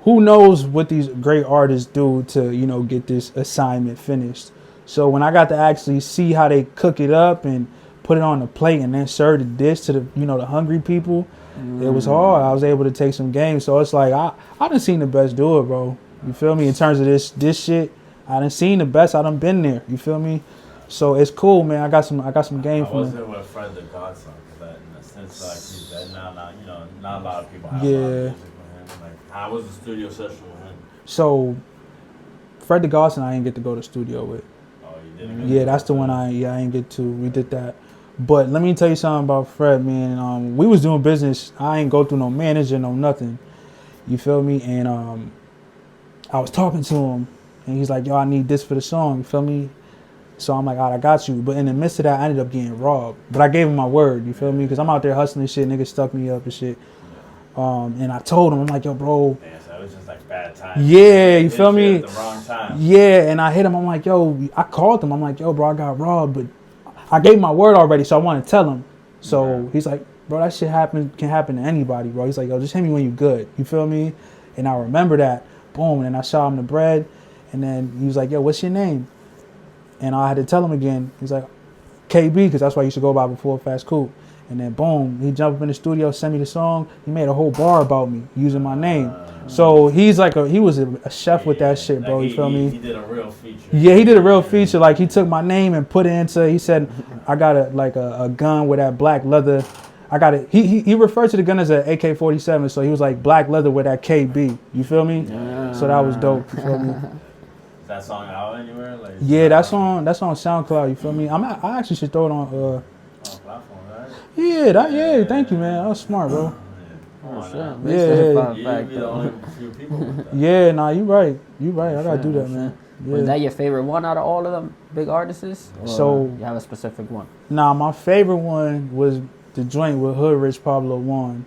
who knows what these great artists do to, you know, get this assignment finished. So when I got to actually see how they cook it up and put it on the plate and then serve the dish to the, you know, the hungry people, it was hard. I was able to take some games. So it's like, I done seen the best do it, bro. You feel me? In terms of this shit, I done seen the best. I done been there. You feel me? So it's cool, man. I got some game I from was it. there with Fred the Godson, because in a sense, like, he's dead now, you know, not a lot of people have Yeah. a lot of music with him. Like, how was the studio session with him? So Fred the Godson, I didn't get to go to the studio with. Oh, you didn't? Yeah, that's the one I ain't get to. We did that. But let me tell you something about Fred, man. We was doing business. I ain't go through no manager, no nothing. You feel me? And I was talking to him, and he's like, yo, I need this for the song. You feel me? So I'm like, all right, I got you. But in the midst of that, I ended up getting robbed. But I gave him my word, you feel me? Because I'm out there hustling shit. Niggas stuck me up and shit. And I told him, I'm like, yo, bro. Yeah, so it was just like bad timing. Yeah, you feel me? At the wrong time. Yeah, and I hit him. I'm like, yo, I called him. I'm like, yo, bro, I got robbed, but I gave him my word already, so I want to tell him. So he's like, bro, that shit can happen to anybody, bro. He's like, yo, just hit me when you good. You feel me? And I remember that. Boom. And I shot him the bread. And then he was like, yo, what's your name? And I had to tell him again. He's like, KB, because that's what I used to go by before Fasscoupe. And then boom, he jumped up in the studio, sent me the song. He made a whole bar about me using my name. So he's like he was a chef with that shit, bro. Like you feel me? He did a real feature. Yeah, he did a real feature. Like he took my name and put it into. He said, "I got a gun with that black leather. I got it." He referred to the gun as an AK-47. So he was like black leather with that KB. You feel me? Yeah. So that was dope. You feel me? Is that song out anywhere? Like, Yeah, that's on SoundCloud. You feel me? I actually should throw it on. platform, right? Yeah. Thank you, man. That was smart, bro. You be the only few people with that. Yeah, nah, you right. I gotta do that, man. Was Yeah. that your favorite one out of all of them big artists? Or So- you have a specific one? Nah, my favorite one was the joint with Hood Rich Pablo One.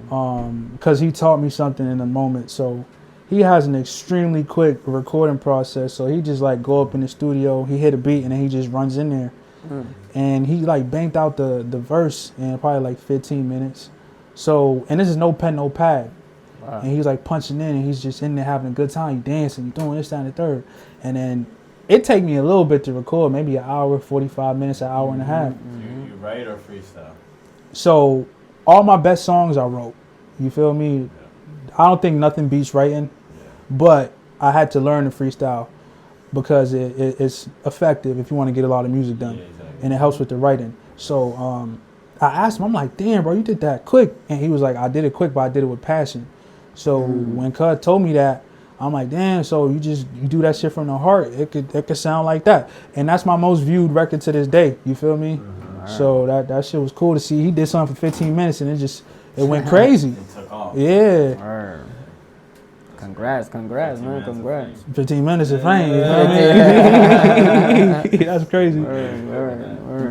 Because he taught me something in the moment. So he has an extremely quick recording process. So he just like go up in the studio, he hit a beat, and then he just runs in there. And he like banked out the verse in probably like 15 minutes. So, and this is no pen, no pad. Wow. And he's like punching in, and he's just in there having a good time. You dancing, you doing this, that, and the third. And then it take me a little bit to record, maybe an hour, 45 minutes, an hour and a half. You write or freestyle? So all my best songs I wrote. You feel me? Yeah. I don't think nothing beats writing, but I had to learn the freestyle because it's effective if you want to get a lot of music done, and it helps with the writing. So I asked him, I'm like, damn, bro, you did that quick. And he was like, I did it quick, but I did it with passion. So when Cud told me that, I'm like, damn, so you do that shit from the heart, it could sound like that. And that's my most viewed record to this day. You feel me? So that shit was cool to see. He did something for 15 minutes and it went crazy. It took off. Yeah. Congrats, man, congrats. 15 minutes of fame. That's crazy.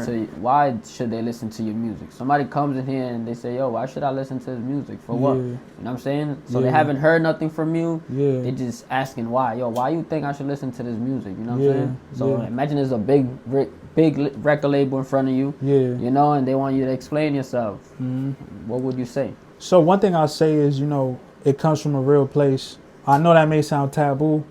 So why should they listen to your music? Somebody comes in here and they say, yo, why should I listen to his music? For what? You know what I'm saying? So they haven't heard nothing from you. They're just asking why. Yo, why you think I should listen to this music? You know what I'm saying? So imagine there's a big record label in front of you. You know, and they want you to explain yourself. What would you say? So one thing I'll say is, you know, it comes from a real place. I know that may sound taboo,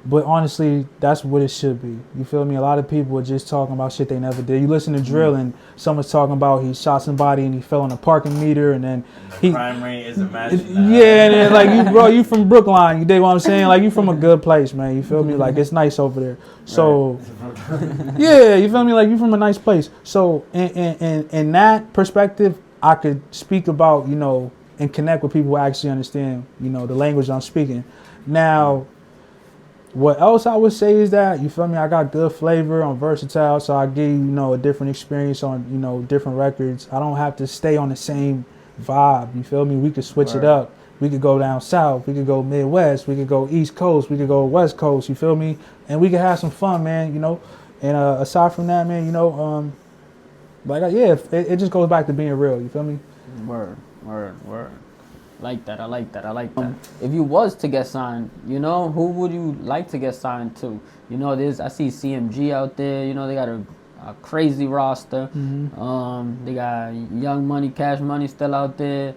but honestly, that's what it should be. You feel me? A lot of people are just talking about shit they never did. You listen to drill and someone's talking about he shot somebody and he fell on a parking meter and then the crime rate is imagined. Yeah, and then like you from Brookline, you dig what I'm saying? Like you from a good place, man. You feel me? Like it's nice over there. So yeah, you feel me? Like you from a nice place. So in that perspective, I could speak about, you know, and connect with people who actually understand, you know, the language I'm speaking. Now, what else I would say is that, you feel me, I got good flavor, I'm versatile, so I give you, you know, a different experience on, you know, different records. I don't have to stay on the same vibe, you feel me? We could switch it up. We could go down south, we could go Midwest, we could go East Coast, we could go West Coast, you feel me? And we could have some fun, man, you know? And aside from that, man, you know, it just goes back to being real, you feel me? Word. Like that. I like that. If you was to get signed, you know, who would you like to get signed to? You know, I see CMG out there. You know, they got a crazy roster. They got Young Money, Cash Money still out there.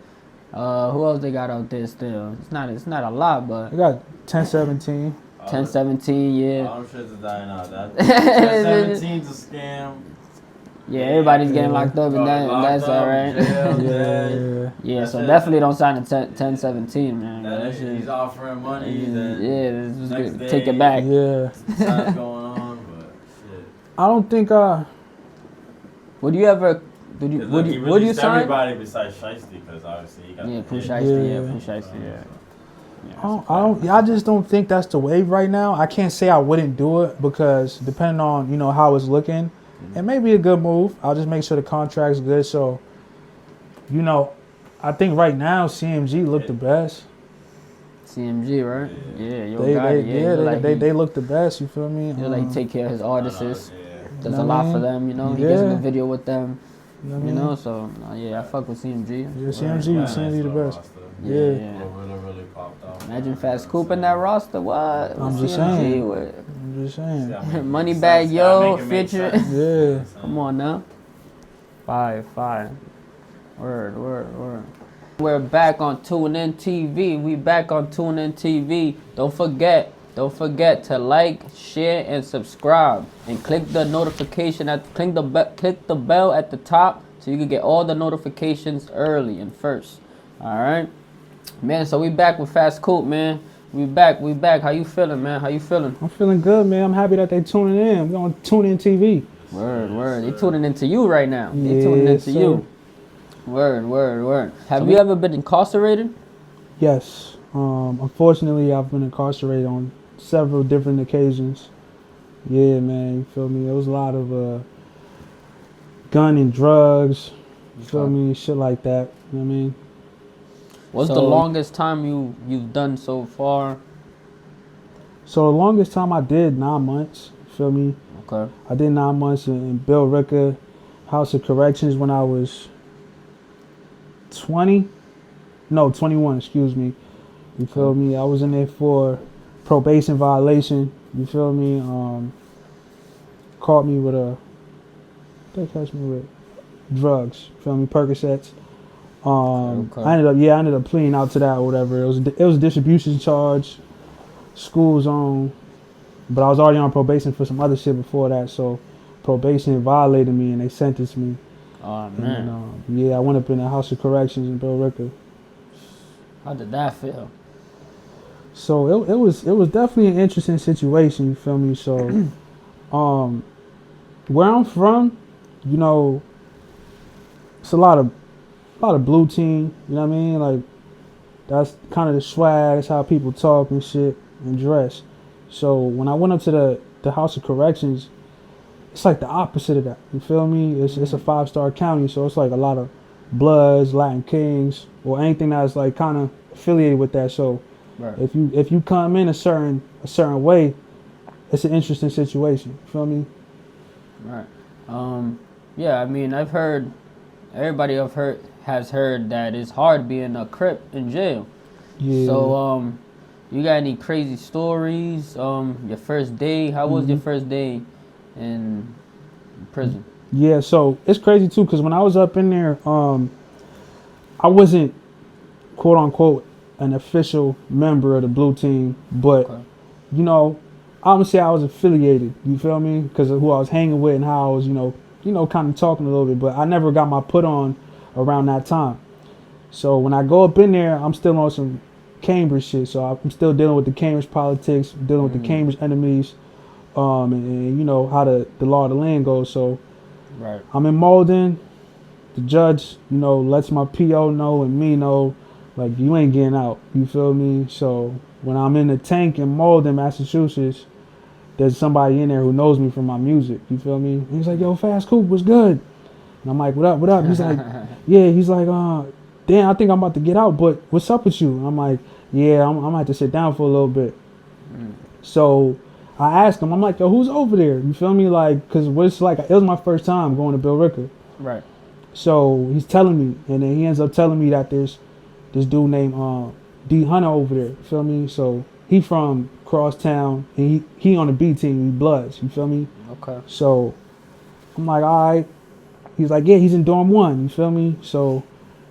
Who else they got out there still? It's not a lot, but they got 1017. 1017, yeah. All them shits is dying out. 1017's a scam. Yeah, everybody's getting locked up, and that's all right. Yeah, so definitely don't sign a 1017, man. He's offering money. Take it back. Something's going on, but shit. I don't think. Would you ever? Would you sign? Everybody besides Shiesty, because obviously he got. Pooh Shiesty. I just don't think that's the wave right now. I can't say I wouldn't do it because depending on, you know, how it's looking. It may be a good move. I'll just make sure the contract's good. So, you know, I think right now CMG look the best. CMG, right? Yeah, they look the best. You feel me? Like take care of his artists. Does a lot for them. You know, he gets in the video with them. You know, so I fuck with CMG. Yeah, CMG the best. Really popped off. Imagine Fasscoupe in that roster. What? I'm just saying. Moneybag Yo, Future. Yeah. Come on now. Fire. Word. We're back on TuneIn TV. We back on TuneIn TV. Don't forget to like, share, and subscribe, and click the notification click the bell at the top so you can get all the notifications early and first. All right, man. So we back with Fasscoupe, man. We back. How you feeling, man? I'm feeling good, man. I'm happy that they tuning in. We're on TuneIn TV. Word. They tuning into you right now. They tuning into you. Word. Have you ever been incarcerated? Yes. Unfortunately, I've been incarcerated on several different occasions. Yeah, man. You feel me? There was a lot of gun and drugs. You feel me? Shit like that. You know what I mean? What's the longest time you've done so far? So the longest time I did 9 months. You feel me? Okay. I did 9 months in Bill Ricker House of Corrections when I was 21, excuse me. You feel me? I was in there for probation violation. You feel me? Caught me with they catch me with drugs. Feel me? Percocets. I ended up pleading out to that or whatever. It was a distribution charge, school zone, but I was already on probation for some other shit before that. So probation violated me and they sentenced me. Oh man. And, yeah, I went up in the House of Corrections in Bill Ricker. How did that feel? So it was definitely an interesting situation. You feel me? So, where I'm from, you know, it's a lot of blue team. You know what I mean? Like that's kind of the swag. That's how people talk and shit and dress. So when I went up to the House of Corrections, it's like the opposite of that. You feel me? It's a 5-star county, so it's like a lot of Bloods, Latin Kings, or anything that's like kind of affiliated with that. So Right. if you come in a certain way, it's an interesting situation. You feel me? Right. Yeah, I mean, everybody has heard that it's hard being a Crip in jail. Yeah. So, you got any crazy stories? Your first day, how was your first day in prison? Yeah, so it's crazy too, because when I was up in there, I wasn't, quote unquote, an official member of the blue team, but, you know, I'm gonna say I was affiliated, you feel me? Because of who I was hanging with and how I was, you know, kind of talking a little bit, but I never got my put on around that time. So when I go up in there, I'm still on some Cambridge shit, so I'm still dealing with the Cambridge politics, dealing with the Cambridge enemies, and you know, how the law of the land goes. So Right. I'm in Malden. The judge, you know, lets my PO know and me know, like, you ain't getting out. You feel me? So when I'm in the tank in Malden, Massachusetts, there's somebody in there who knows me from my music. You feel me? And he's like, yo, Fasscoupe, what's good? And I'm like, what up, what up? He's like, yeah. He's like, damn, I think I'm about to get out, but what's up with you? And I'm like, yeah, I'm gonna have to sit down for a little bit. So I asked him, I'm like, yo, who's over there? You feel me? Like, cause it was my first time going to Bill Ricker. Right. So he's telling me, and then he ends up telling me that there's this dude named D Hunter over there. You feel me? So he from Crosstown, and he on the B team. He Bloods. You feel me? Okay. So I'm like, all right. He's like, yeah, he's in dorm 1. You feel me? So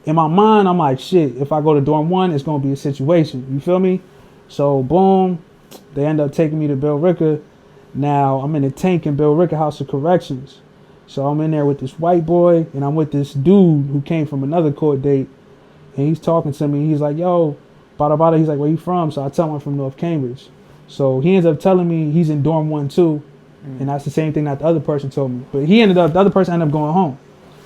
in my mind, I'm like, shit. If I go to dorm 1, it's gonna be a situation. You feel me? So boom, they end up taking me to Bill Ricker. Now I'm in the tank in Bill Ricker House of Corrections. So I'm in there with this white boy, and I'm with this dude who came from another court date, and he's talking to me. He's like, yo, bada bada. He's like, where you from? So I tell him I'm from North Cambridge. So he ends up telling me he's in dorm 1 too, and that's the same thing that the other person told me. But the other person ended up going home.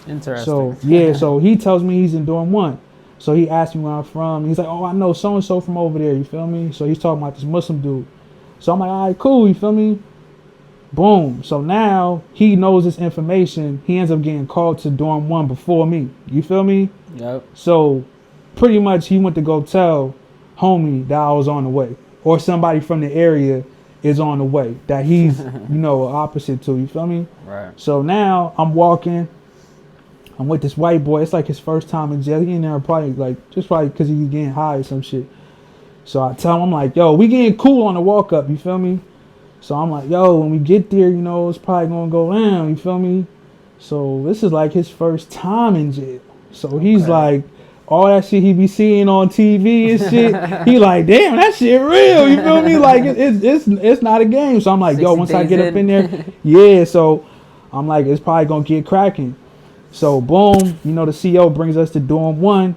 Interesting. So yeah, so he tells me he's in dorm 1. So he asked me where I'm from. He's like, oh, I know so and so from over there. You feel me? So he's talking about this Muslim dude. So I'm like, all right, cool. You feel me? Boom. So now he knows this information. He ends up getting called to dorm 1 before me. You feel me? Yep. So pretty much he went to go tell homie that I was on the way, or somebody from the area is on the way that he's, you know, opposite to. You feel me? Right. So now I'm walking. I'm with this white boy. It's like his first time in jail. He in there probably because he was getting high or some shit. So I tell him, I'm like, yo, we getting cool on the walk up. You feel me? So I'm like, yo, when we get there, you know, it's probably gonna go down. You feel me? So this is like his first time in jail. So he's like, all that shit he be seeing on TV and shit. He like, damn, that shit real. You feel me? Like it's not a game. So I'm like, yo, once I get up in there, yeah. So I'm like, it's probably gonna get cracking. So boom, you know, the CO brings us to dorm 1.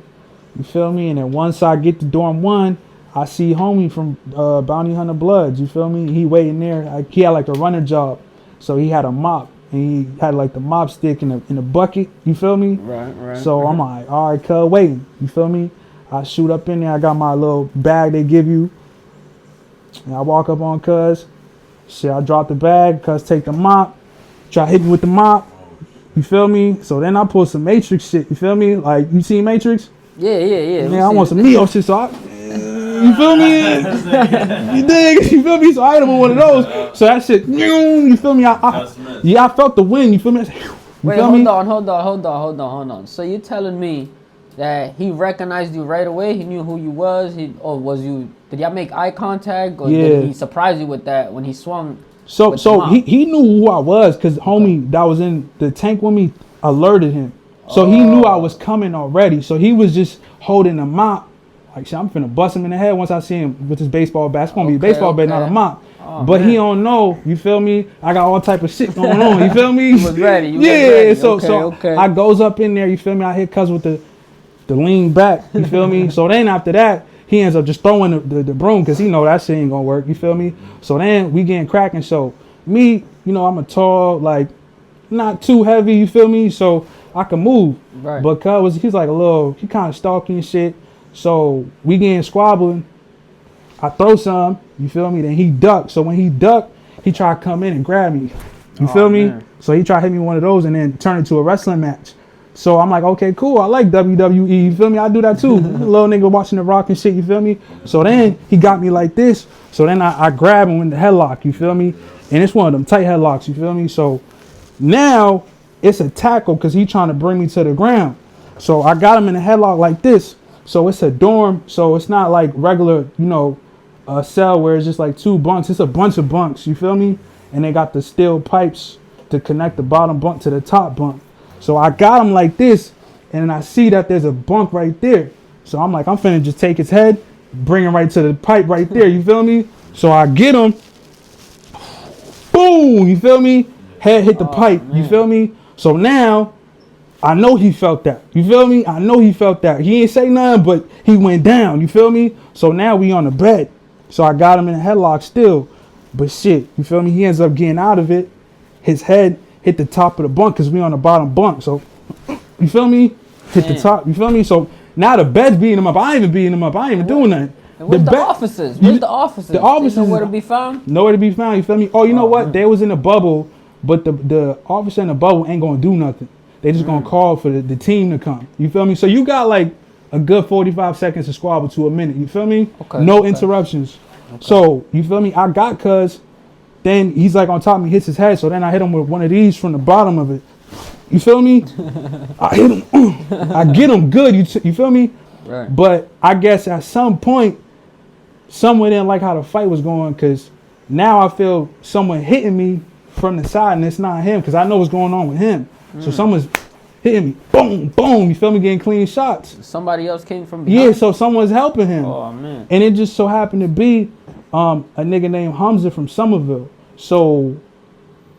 You feel me? And then once I get to dorm 1, I see homie from Bounty Hunter Bloods. You feel me? He waiting there. He had like a runner job, so he had a mop and he had like the mop stick in a bucket. You feel me? Right. So I'm like, all right, cuz, waiting. You feel me? I shoot up in there. I got my little bag they give you, and I walk up on cuz. Shit, I drop the bag. Cuz take the mop. Try to hit me with the mop. You feel me? So then I pull some Matrix shit. You feel me? Like, you seen Matrix? Yeah. Man, I want some Neo shit. So you feel me? You dig? You feel me? So I hit him with one of those. So that shit, you feel me? I felt the wind. You feel me? Wait, hold on. So you're telling me that he recognized you right away? He knew who you was? Did y'all make eye contact? Or did he surprise you with that when he swung? So he knew who I was because homie that was in the tank with me alerted him. So he knew I was coming already. So he was just holding a mop. Like, shit, I'm finna bust him in the head once I see him with his baseball bat. It's gonna be a baseball bat, not a mop. Oh, but man. He don't know, you feel me? I got all type of shit going on, you feel me? You was ready. You was ready. So I goes up in there, you feel me? I hit cuz with the lean back, you feel me? So then after that, he ends up just throwing the broom because he know that shit ain't gonna work, you feel me? So then we getting cracking. So me, you know, I'm a tall, like, not too heavy, you feel me? So I can move. Right. But cuz he's like a little, he kind of stalking and shit. So we getting squabbling. I throw some, you feel me? Then he ducked. So when he ducked, he tried to come in and grab me. You feel me? Man. So he tried to hit me one of those and then turn it into a wrestling match. So I'm like, okay, cool. I like WWE. You feel me? I do that too. Little nigga watching The Rock and shit. You feel me? So then he got me like this. So then I grab him in the headlock. You feel me? And it's one of them tight headlocks. You feel me? So now it's a tackle because he trying to bring me to the ground. So I got him in a headlock like this. So it's a dorm. So it's not like regular, you know, a cell where it's just like 2 bunks. It's a bunch of bunks. You feel me? And they got the steel pipes to connect the bottom bunk to the top bunk. So I got him like this, and then I see that there's a bunk right there. So I'm like, I'm finna just take his head, bring him right to the pipe right there. You feel me? So I get him. Boom! You feel me? Head hit the pipe. Man. You feel me? So now I know he felt that. You feel me? I know he felt that. He ain't say nothing, but he went down. You feel me? So now we on the bed. So I got him in a headlock still. But shit, you feel me? He ends up getting out of it. His head hit the top of the bunk because we on the bottom bunk. So, you feel me? Hit the top. You feel me? So now the bed's beating him up. I ain't even beating him up. I ain't even doing nothing. And where's the officers? Where's the officers? The officers nowhere to be found? Nowhere to be found. You feel me? Oh, you know what? Man. They was in the bubble, but the officer in the bubble ain't going to do nothing. They just going to call for the team to come. You feel me? So you got like a good 45 seconds to squabble to a minute. You feel me? Okay. No interruptions. Okay. So, you feel me? I got cuz. Then he's like on top of me, hits his head. So then I hit him with one of these from the bottom of it. You feel me? I hit him. I get him good. You feel me? Right. But I guess at some point, someone didn't like how the fight was going because now I feel someone hitting me from the side and it's not him because I know what's going on with him. So someone's hitting me. Boom, boom. You feel me? Getting clean shots. Somebody else came from behind? Yeah, so someone's helping him. Oh, man. And it just so happened to be a nigga named Hamza from Somerville. So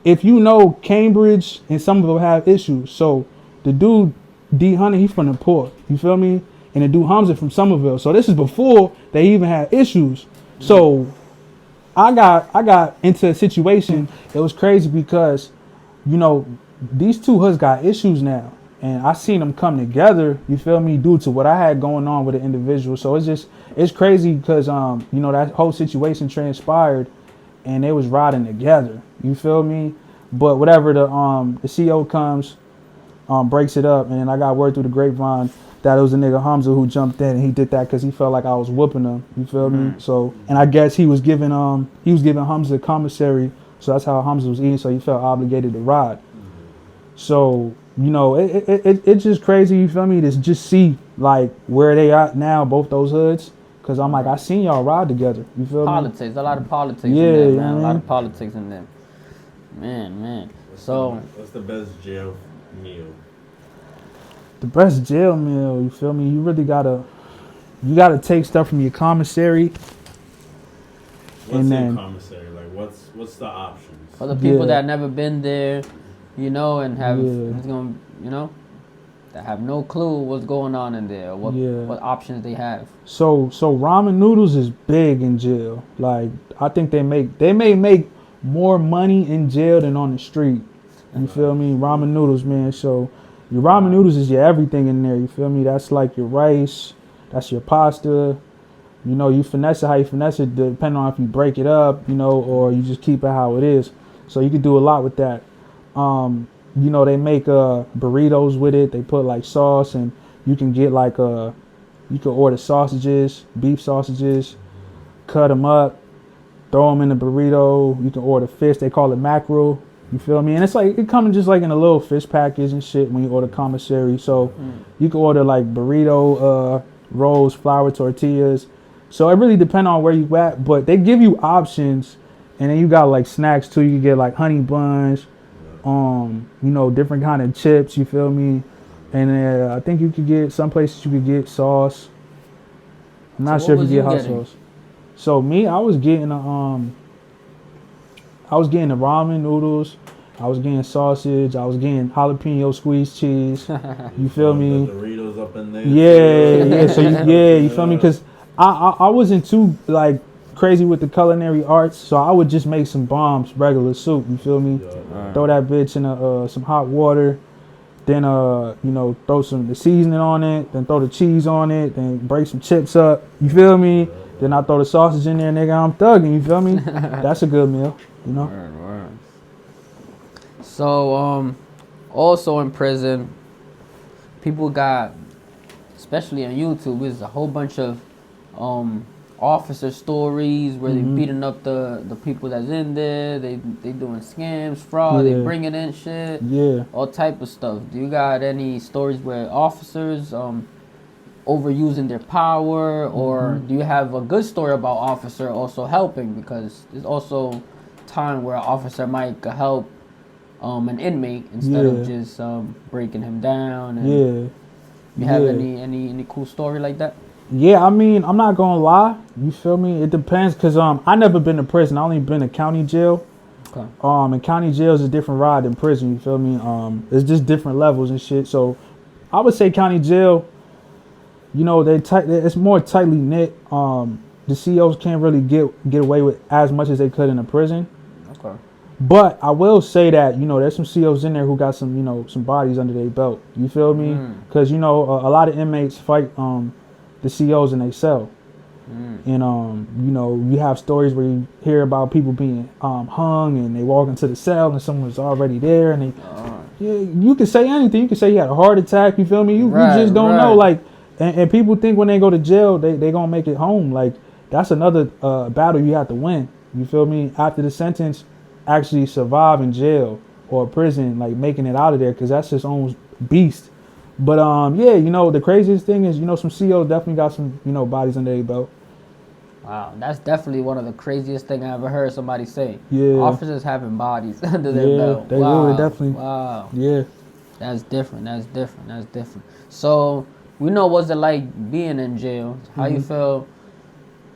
if you know, Cambridge and Somerville have issues. So the dude, D Hunter, he's from the port. You feel me? And the dude Hamza from Somerville. So this is before they even had issues. So I got into a situation that was crazy because, you know, these two hoods got issues now. And I seen them come together, you feel me, due to what I had going on with the individual. So it's crazy because, you know, that whole situation transpired and they was riding together, you feel me? But whatever, the CEO comes, breaks it up, and I got word through the grapevine that it was a nigga Hamza who jumped in and he did that because he felt like I was whooping him, you feel me? So, and I guess he was giving Hamza a commissary, so that's how Hamza was eating, so he felt obligated to ride. So, you know, it's just crazy, you feel me, to just see, like, where they at now, both those hoods. Because I'm like, I seen y'all ride together. You feel politics, me? A lot of politics in there, man. A lot of politics in there. Man. What's the best jail meal? The best jail meal, you feel me? You really gotta take stuff from your commissary. What's your commissary? Like, what's the options? For the people that never been there, you know, and have it's gonna, you know, that have no clue what's going on in there, what options they have. So ramen noodles is big in jail. Like, I think they may make more money in jail than on the street. You feel me? Ramen noodles, man. So your ramen noodles is your everything in there. You feel me? That's like your rice. That's your pasta. You know, you finesse it how you finesse it, depending on if you break it up, you know, or you just keep it how it is. So you can do a lot with that. You know, they make burritos with it. They put like sauce, and you can get like you can order sausages, beef sausages, cut them up, throw them in the burrito. You can order fish. They call it mackerel. You feel me? And it's like, it comes just like in a little fish package and shit when you order commissary. So you can order like burrito, rolls, flour tortillas. So it really depends on where you at, but they give you options. And then you got like snacks too. You can get like honey buns, you know, different kind of chips, you feel me? And I think you could get, some places you could get sauce. I'm not sure if you get hot sauce. So me, I was getting the ramen noodles. I was getting sausage. I was getting jalapeno squeezed cheese. You feel me? The Doritos up in there. Yeah. So you feel me? Because I wasn't too like crazy with the culinary arts, so I would just make some bombs, regular soup. You feel me? Throw that bitch in some hot water. Then you know, throw the seasoning on it. Then throw the cheese on it. Then break some chips up. You feel me? Then I throw the sausage in there, nigga. I'm thugging. You feel me? That's a good meal. You know. Word. So also in prison, people got, especially on YouTube, there's a whole bunch of officer stories where they beating up the people that's in there. They doing scams, fraud. They bringing in shit. Yeah. All type of stuff. Do you got any stories where officers overusing their power, or do you have a good story about officer also helping? Because there's also time where an officer might help an inmate instead of just breaking him down. And you have any cool story like that? Yeah, I mean, I'm not gonna lie. You feel me? It depends, cause I never been to prison. I only been to county jail. Okay. And county jail is a different ride than prison. You feel me? It's just different levels and shit. So I would say county jail, you know, it's more tightly knit. The COs can't really get away with as much as they could in a prison. Okay. But I will say that, you know, there's some COs in there who got some, you know, some bodies under their belt. You feel me? Because, you know, a lot of inmates fight the COs in their cell. And, you know, you have stories where you hear about people being hung and they walk into the cell and someone's already there. And you can say anything. You can say you had a heart attack. You feel me? You just don't know. Like, and people think when they go to jail, they going to make it home. Like, that's another battle you have to win. You feel me? After the sentence, actually survive in jail or prison, like making it out of there, because that's his own beast. But yeah, you know, the craziest thing is, you know, some COs definitely got some, you know, bodies under their belt. Wow, that's definitely one of the craziest things I ever heard somebody say. Yeah. Officers having bodies under their belt. They do, definitely. Wow. Yeah. That's different. So we know what's it like being in jail. How you feel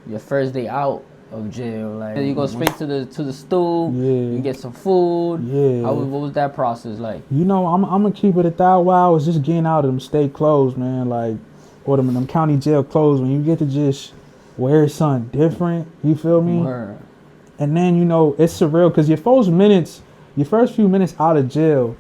your first day out of jail? Like, you go straight to the stool. You get some food. What was that process like? You know, I'm gonna keep it 1,000 hours. Just getting out of them state clothes, man. Like, or them county jail clothes. When you get to just wear something different, you feel me? Word. And then, you know, it's surreal because your first few minutes out of jail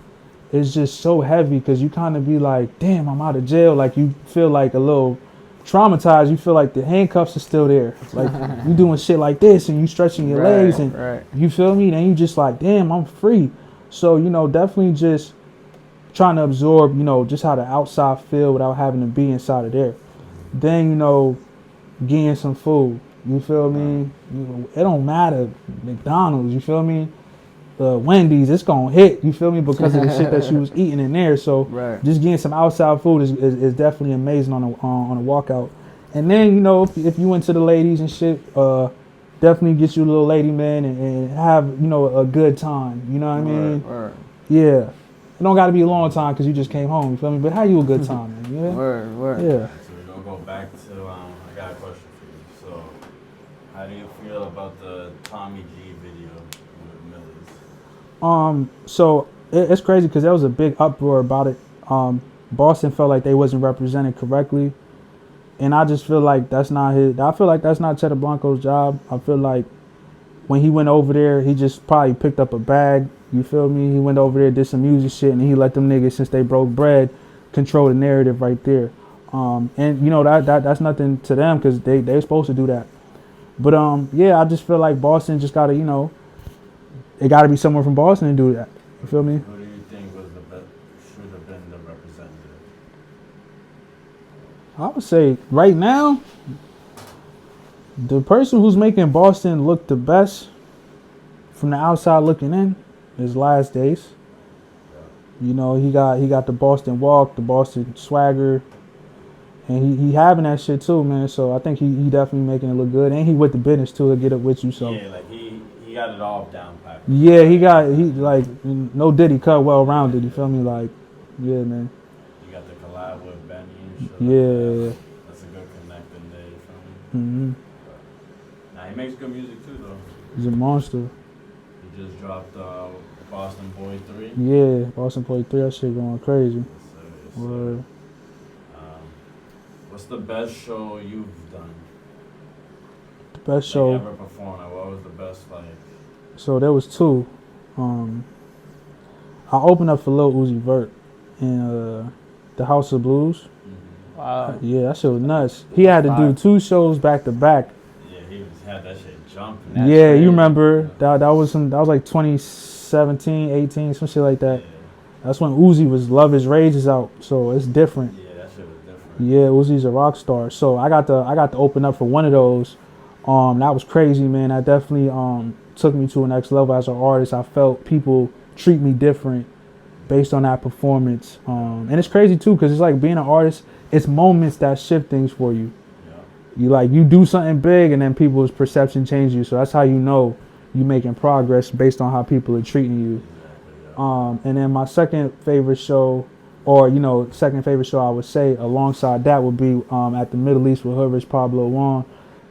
is just so heavy, because you kind of be like, damn, I'm out of jail. Like, you feel like a little traumatized. You feel like the handcuffs are still there. Like, you doing shit like this and you stretching your legs and you feel me? Then you just like, damn, I'm free. So, you know, definitely just trying to absorb, you know, just how the outside feel without having to be inside of there. Then, you know, getting some food. You feel me? You know, it don't matter. McDonald's, you feel me? Wendy's, it's gonna hit, you feel me, because of the shit that she was eating in there. So just getting some outside food is definitely amazing on a walkout. And then, you know, if you into the ladies and shit, definitely get you a little lady man and have, you know, a good time. You know what I mean? Yeah. It don't got to be a long time because you just came home. You feel me? But how you a good time, man? Yeah. Word. Yeah. So we're gonna go back to I got a question for you. So how do you feel about the Tommy G video with Millies? So it's crazy because there was a big uproar about it. Boston felt like they wasn't represented correctly, and I just feel like that's not Cheddar Blanco's job. I feel like when he went over there, he just probably picked up a bag. You feel me? He went over there, did some music shit, and he let them niggas, since they broke bread, control the narrative right there. And you know that's nothing to them because they're supposed to do that. But yeah, I just feel like Boston just gotta, you know, it gotta be someone from Boston to do that. You feel me? Who do you think was should have been the representative? I would say right now, the person who's making Boston look the best from the outside looking in his last days. You know, he got the Boston walk, the Boston swagger, and he having that shit too, man. So I think he definitely making it look good, and he with the business too to get up with you. So Yeah, like he got it all down pat. yeah, he like no Diddy cut well rounded. You feel me? Like yeah, man. You got the collab with Benny and shit. Yeah. Like that's a good connecting day. You feel me? Mm-hmm. Nah, he makes good music too though. He's a monster. He just dropped Boston Boy 3. Yeah, Boston Boy 3. That shit going crazy. Yes, sir, yes, sir. Word. What's the best show you've done? The best show. Like, ever performed? Like, what was the best like? So there was two. I opened up for Lil Uzi Vert in the House of Blues. Wow. Yeah, that shit was nuts. He had to do 2 shows back to back. Yeah, he had that shit jumping. Yeah, you remember that was like 2017, 18, some shit like that. Yeah, That's when Uzi was Love Is Rage is out, so it's different. yeah, that shit was different. Yeah, Uzi's a rock star. So I got to open up for one of those. That was crazy, man. That definitely took me to a next level as an artist. I felt people treat me different based on that performance. And it's crazy too, because it's like being an artist, it's moments that shift things for you. Yeah. You do something big and then people's perception changes you. So that's how you know you making progress based on how people are treating you. And then my second favorite show, or second favorite show I would say alongside that would be at the Middle East with Hood Rich Pablo Juan.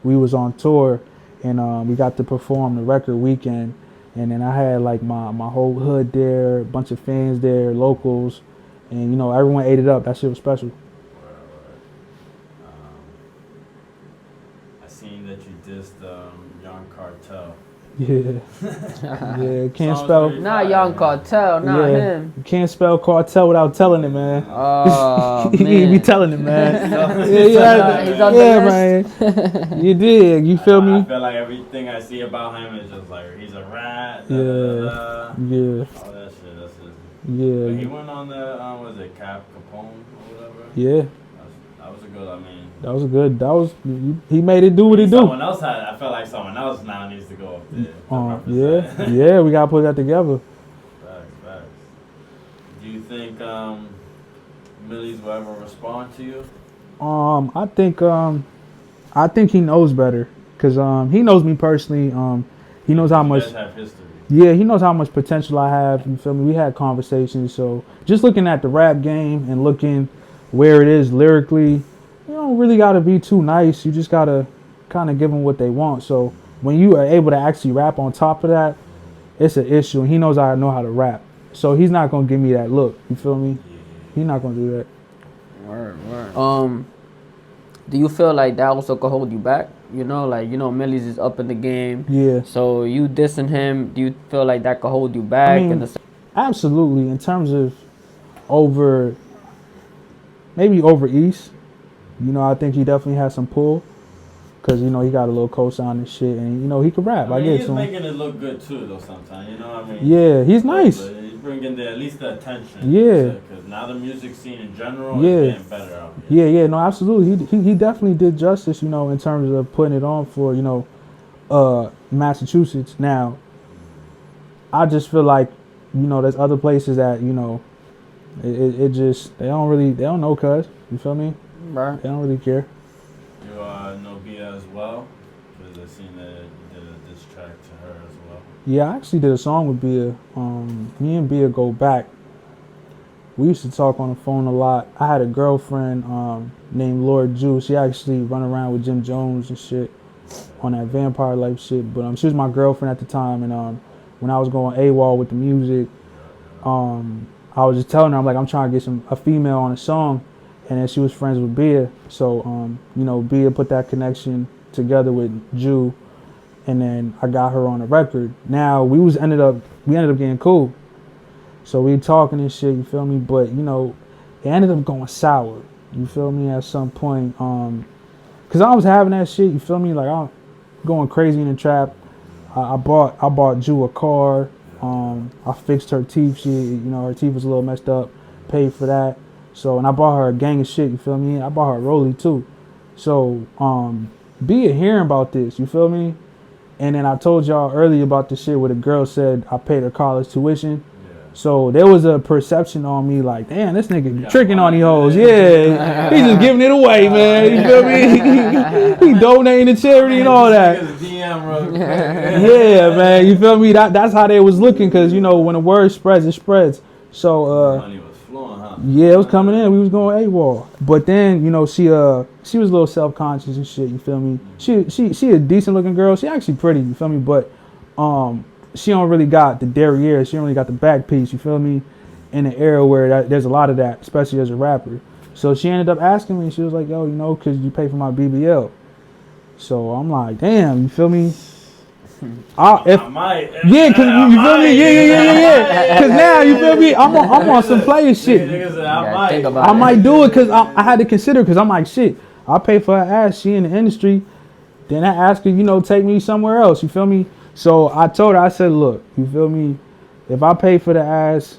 We was on tour and we got to perform the record weekend. And then I had like my whole hood there, a bunch of fans there, locals, and everyone ate it up. That shit was special. I seen that you dissed Young Cartel. Yeah. Yeah, can't Sounds spell. very Not fire, Young man. Cartel, not Yeah. him. You can't spell cartel without telling it, man. Oh, You man. be telling it, man. He's on the Yeah, list. man. You did. You feel I me? feel like everything I see about him is just like he's a rat. Yeah. Yeah. All that shit. That's just. Yeah. But he went on the was it Cap Capone or whatever? Yeah. That was a good. I mean. That was good. He made it do what he do. Someone else had. I felt like someone else now needs to go up there. to Yeah. represent. Yeah. We gotta put that together. Facts. Do you think Millies will ever respond to you? I think he knows better, cause he knows me personally. He knows how You much. guys have history. Yeah, he knows how much potential I have. You feel me? We had conversations. So just looking at the rap game and looking where it is lyrically, you don't really got to be too nice. You just got to kind of give them what they want. So when you are able to actually rap on top of that, it's an issue. And he knows I know how to rap. So he's not going to give me that look. You feel me? He's not going to do that. Word. Do you feel like that also could hold you back? Millies is up in the game. Yeah. So you dissing him, do you feel like that could hold you back? I mean, absolutely. In terms of maybe over East, I think he definitely has some pull. Because, he got a little cosign and shit. And, he could rap. I get he's to him. making it look good, too, though, sometimes. You know what I mean? Yeah, he's nice. He's bringing at least the attention. Yeah. Because now the music scene in general is getting better out here. Yeah, no, absolutely. He definitely did justice, in terms of putting it on for, Massachusetts. Now, I just feel like, there's other places that, it just, they don't know cuz. You feel me? Right. They don't really care. You know Beia as well? Because I've seen that you did a diss track to her as well. Yeah, I actually did a song with Beia. Me and Beia go back. We used to talk on the phone a lot. I had a girlfriend named Lord Jew. She actually run around with Jim Jones and shit on that vampire life shit. But she was my girlfriend at the time. And when I was going AWOL with the music, I was just telling her, I'm like, I'm trying to get a female on a song. And then she was friends with Beia. So, Beia put that connection together with Jew. And then I got her on the record. Now, we ended up getting cool. So we talking and shit, you feel me? But, it ended up going sour, you feel me, at some point. Because I was having that shit, you feel me? Like, I'm going crazy in the trap. I bought Jew a car. I fixed her teeth. Her teeth was a little messed up. Paid for that. So, and I bought her a gang of shit, you feel me? I bought her a rollie, too. So, Beia hearing about this, you feel me? And then I told y'all earlier about the shit where the girl said I paid her college tuition. Yeah. So there was a perception on me like, damn, this nigga be Yeah, tricking on money. these hoes. Yeah, he's just giving it away, man. You feel me? He donating to charity and all that. Yeah, man. You feel me? That's how they was looking, because you know when the word spreads, it spreads. So money was flowing, huh? yeah, it was coming in. We was going AWOL. But then, you know, she was a little self-conscious and shit, you feel me? She a decent looking girl. She actually pretty, you feel me? But she don't really got the derriere. She don't really got the back piece, you feel me? In an era where there's a lot of that, especially as a rapper. So she ended up asking me, she was like, yo, you know, cause you pay for my BBL. So I'm like, damn, you feel me? I might. Yeah, cause you feel me? Yeah. Cause now you feel me? I'm on some player shit. I might do it cause I had to consider, cause I'm like, shit, I pay for her ass. She in the industry. Then I ask her, you know, take me somewhere else. You feel me? So I told her, I said, look, you feel me? If I pay for the ass,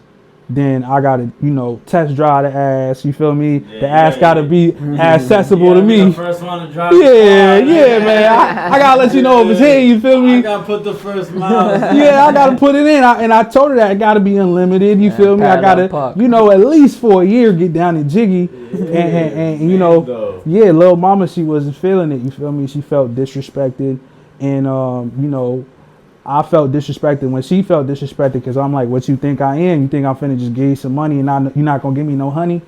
then I gotta, you know, test drive the ass. You feel me? The ass gotta be accessible to me. The first one to drive man. I gotta let you know if it's here. You feel me? I gotta put the first mile. Yeah, I gotta put it in. And I told her that it gotta be unlimited. You feel me? I gotta, you know, at least for a year get down and jiggy. And you know, yeah, little mama, she wasn't feeling it. You feel me? She felt disrespected, and you know, I felt disrespected when she felt disrespected, because I'm like, what you think I am? You think I'm finna just give you some money and you're not gonna give me no honey?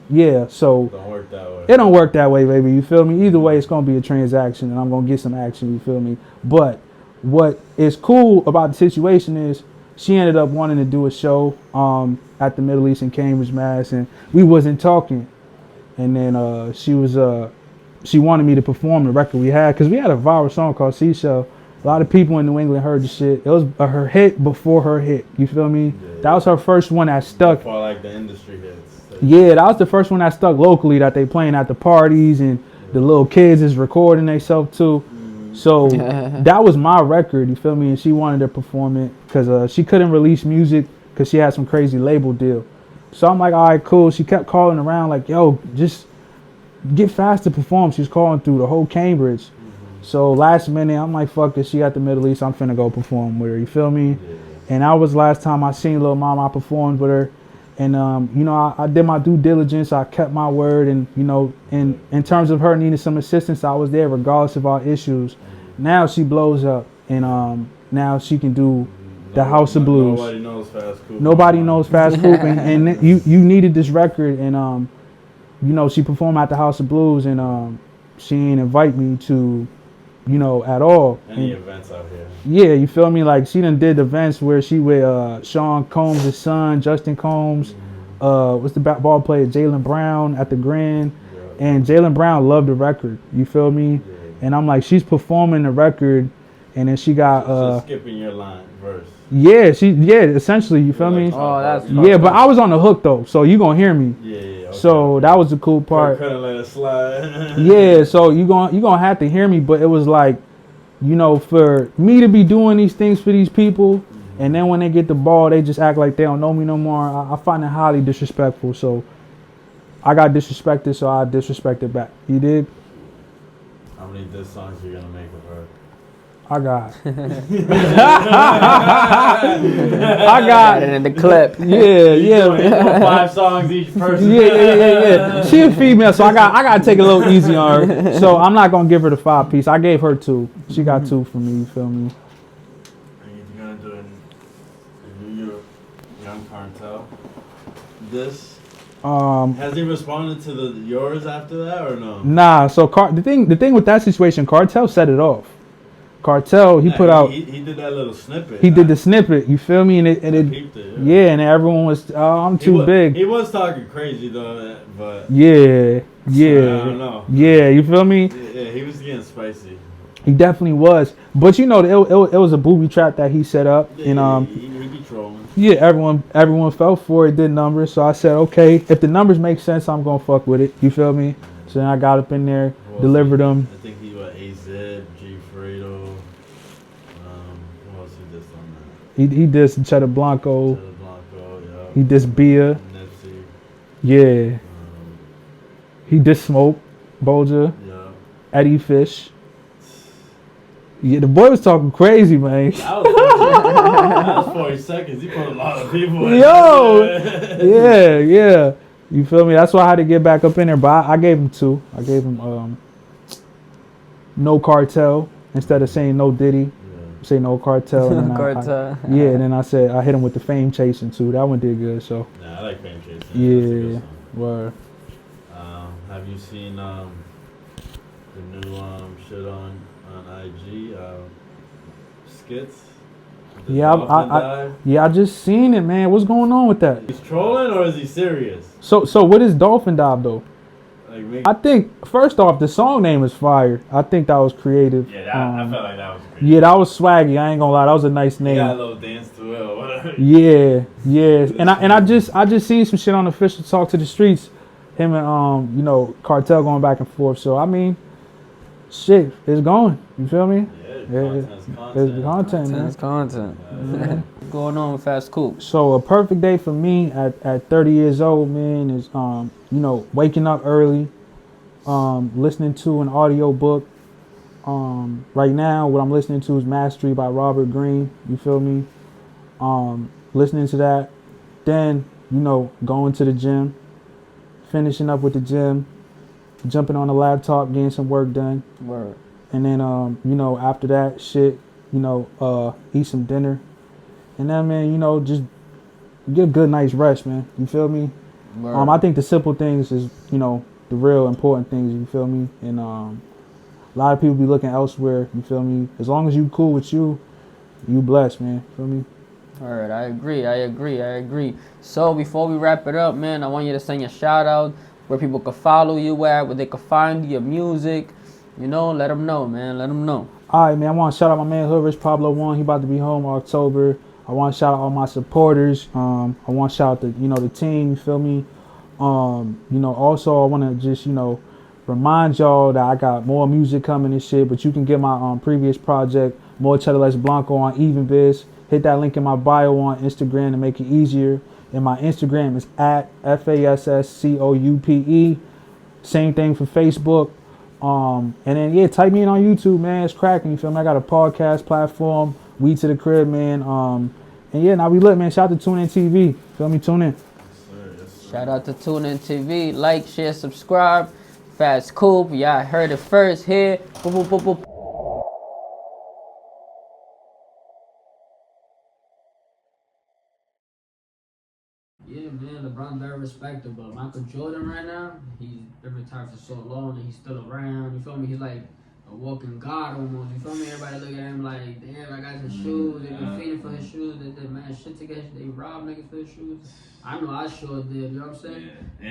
Yeah, so Don't work that way. it don't work that way, baby. You feel me? Either way, it's gonna be a transaction, and I'm gonna get some action. You feel me? But what is cool about the situation is she ended up wanting to do a show at the Middle East in Cambridge, Mass, and we wasn't talking. And then she wanted me to perform the record we had, because we had a viral song called Seashell. A lot of people in New England heard the shit. It was her hit before her hit. You feel me? Yeah. That was her first one that stuck. Before, like, the industry hits. Yeah, that was the first one that stuck locally, that they playing at the parties, and the little kids is recording themselves too. So that was my record, you feel me? And she wanted to perform it because she couldn't release music because she had some crazy label deal. So I'm like, all right, cool. She kept calling around like, yo, just get fast to perform. She was calling through the whole Cambridge. So last minute, I'm like, fuck it, she at the Middle East, I'm finna go perform with her, you feel me? Yeah. And that was last time I seen Lil Mama, I performed with her. And, you know, I did my due diligence, I kept my word, and, you know, in terms of her needing some assistance, I was there regardless of our issues. Now she blows up, and now she can do the House of Blues. Nobody knows Fasscoupe. Nobody knows Fasscoupe, and you needed this record, and, you know, she performed at the House of Blues, and she ain't invite me to, you know, at all. Any events out here? Yeah, you feel me? Like, she done did events where she with Sean Combs' son, Justin Combs, what's the ball player, Jaylen Brown at the Grand, and Jaylen Brown loved the record, you feel me? And I'm like, she's performing the record, and then she got so skipping your line verse. Yeah, essentially, you feel me? Oh, that's yeah, but I was on the hook though, so you gonna hear me. Yeah. Okay. So that was the cool part. Couldn't let it slide. Yeah, so you gonna have to hear me, but it was like, you know, for me to be doing these things for these people, and then when they get the ball, they just act like they don't know me no more. I find it highly disrespectful. So I got disrespected, so I disrespected back. You did? How many diss songs you gonna make of her? I got it in the clip. Yeah. 5 songs each person. Yeah. She a female, so I gotta take a little easy on her. So I'm not gonna give her the 5 piece. I gave her 2. She got 2 from me. You feel me? Are you gonna do a New York Young Cartel? Has he responded to yours after that or no? Nah. So the thing with that situation, Cartel set it off. Cartel, he put out. He did that little snippet. He did the snippet. You feel me? And it and everyone was, I'm too big. He was talking crazy though, but yeah. I don't know. Yeah, you feel me? Yeah, he was getting spicy. He definitely was. But you know, it was a booby trap that he set up, and he be trolling. Yeah, everyone fell for it. Did numbers, so I said, okay, if the numbers make sense, I'm gonna fuck with it. You feel me? So then I got up in there, delivered them. I think he was AZ, G Fredo. Who else he did on that? He did some Cheddar Blanco. Yeah. He did Beia. Nipsey. Yeah. He did Smoke, Bolger. Yeah. Eddie Fish. Yeah, the boy was talking crazy, man. That was 40 seconds. You put a lot of people in. Yo, yeah. You feel me? That's why I had to get back up in there. But I gave him 2. I gave him no cartel instead of saying no Diddy. Say no cartel. And then Cartel. and then I said I hit him with the fame chasing too. That one did good. So Nah, I like fame chasing. yeah, word. Have you seen the new shit on IG skits? I just seen it, man. What's going on with that? He's trolling or is he serious? So what is Dolphin Dive though? Like, I think first off, the song name is fire. I think that was creative. Yeah, I felt like that was creative. Yeah, that was swaggy. I ain't gonna lie, that was a nice name. You got a little dance to it or whatever. Yeah. And I just seen some shit on Official Talk to the Streets. Him and Cartel going back and forth. So I mean, shit, it's going. You feel me? It's content, man. It's content. What's going on with Fasscoupe? So a perfect day for me at 30 years old, man, is waking up early, listening to an audio book. Right now, what I'm listening to is Mastery by Robert Greene. You feel me? Listening to that, then going to the gym, finishing up with the gym, jumping on the laptop, getting some work done. Word. And then, after that shit, eat some dinner. And then, man, just get a good night's rest, man. You feel me? I think the simple things is, the real important things, you feel me? And a lot of people be looking elsewhere, you feel me? As long as you cool with you blessed, man. Feel me? All right, I agree. So before we wrap it up, man, I want you to send your shout out where people can follow you at, where they can find your music. Let them know, man. Let them know. All right, man. I want to shout out my man Hood Rich Pablo 1. He about to be home October. I want to shout out all my supporters. I want to shout out the team. You feel me? Also I want to just remind y'all that I got more music coming and shit. But you can get my previous project, More Cheddar Less Blanco, on Even Biz. Hit that link in my bio on Instagram to make it easier. And my Instagram is at FASSCOUPE. Same thing for Facebook. And then type me in on YouTube, man. It's cracking. You feel me? I got a podcast platform, WeTheCrib, man. Now we lit, man. Shout out to TuneIn TV. Feel me? Tune in. Yes, sir. Shout out to TuneIn TV. Like, share, subscribe. Fasscoupe. Y'all heard it first here. Boop, boop, boop, boop. Yeah, man, LeBron very respectable. Michael Jordan right now, he's been retired for so long and he's still around. You feel me? He's like a walking god almost. You feel me? Everybody look at him like, damn, I got his shoes. They been feeding for his shoes. They did mad shit together. They robbed niggas for his shoes. I know I sure did. You know what I'm saying? Yeah.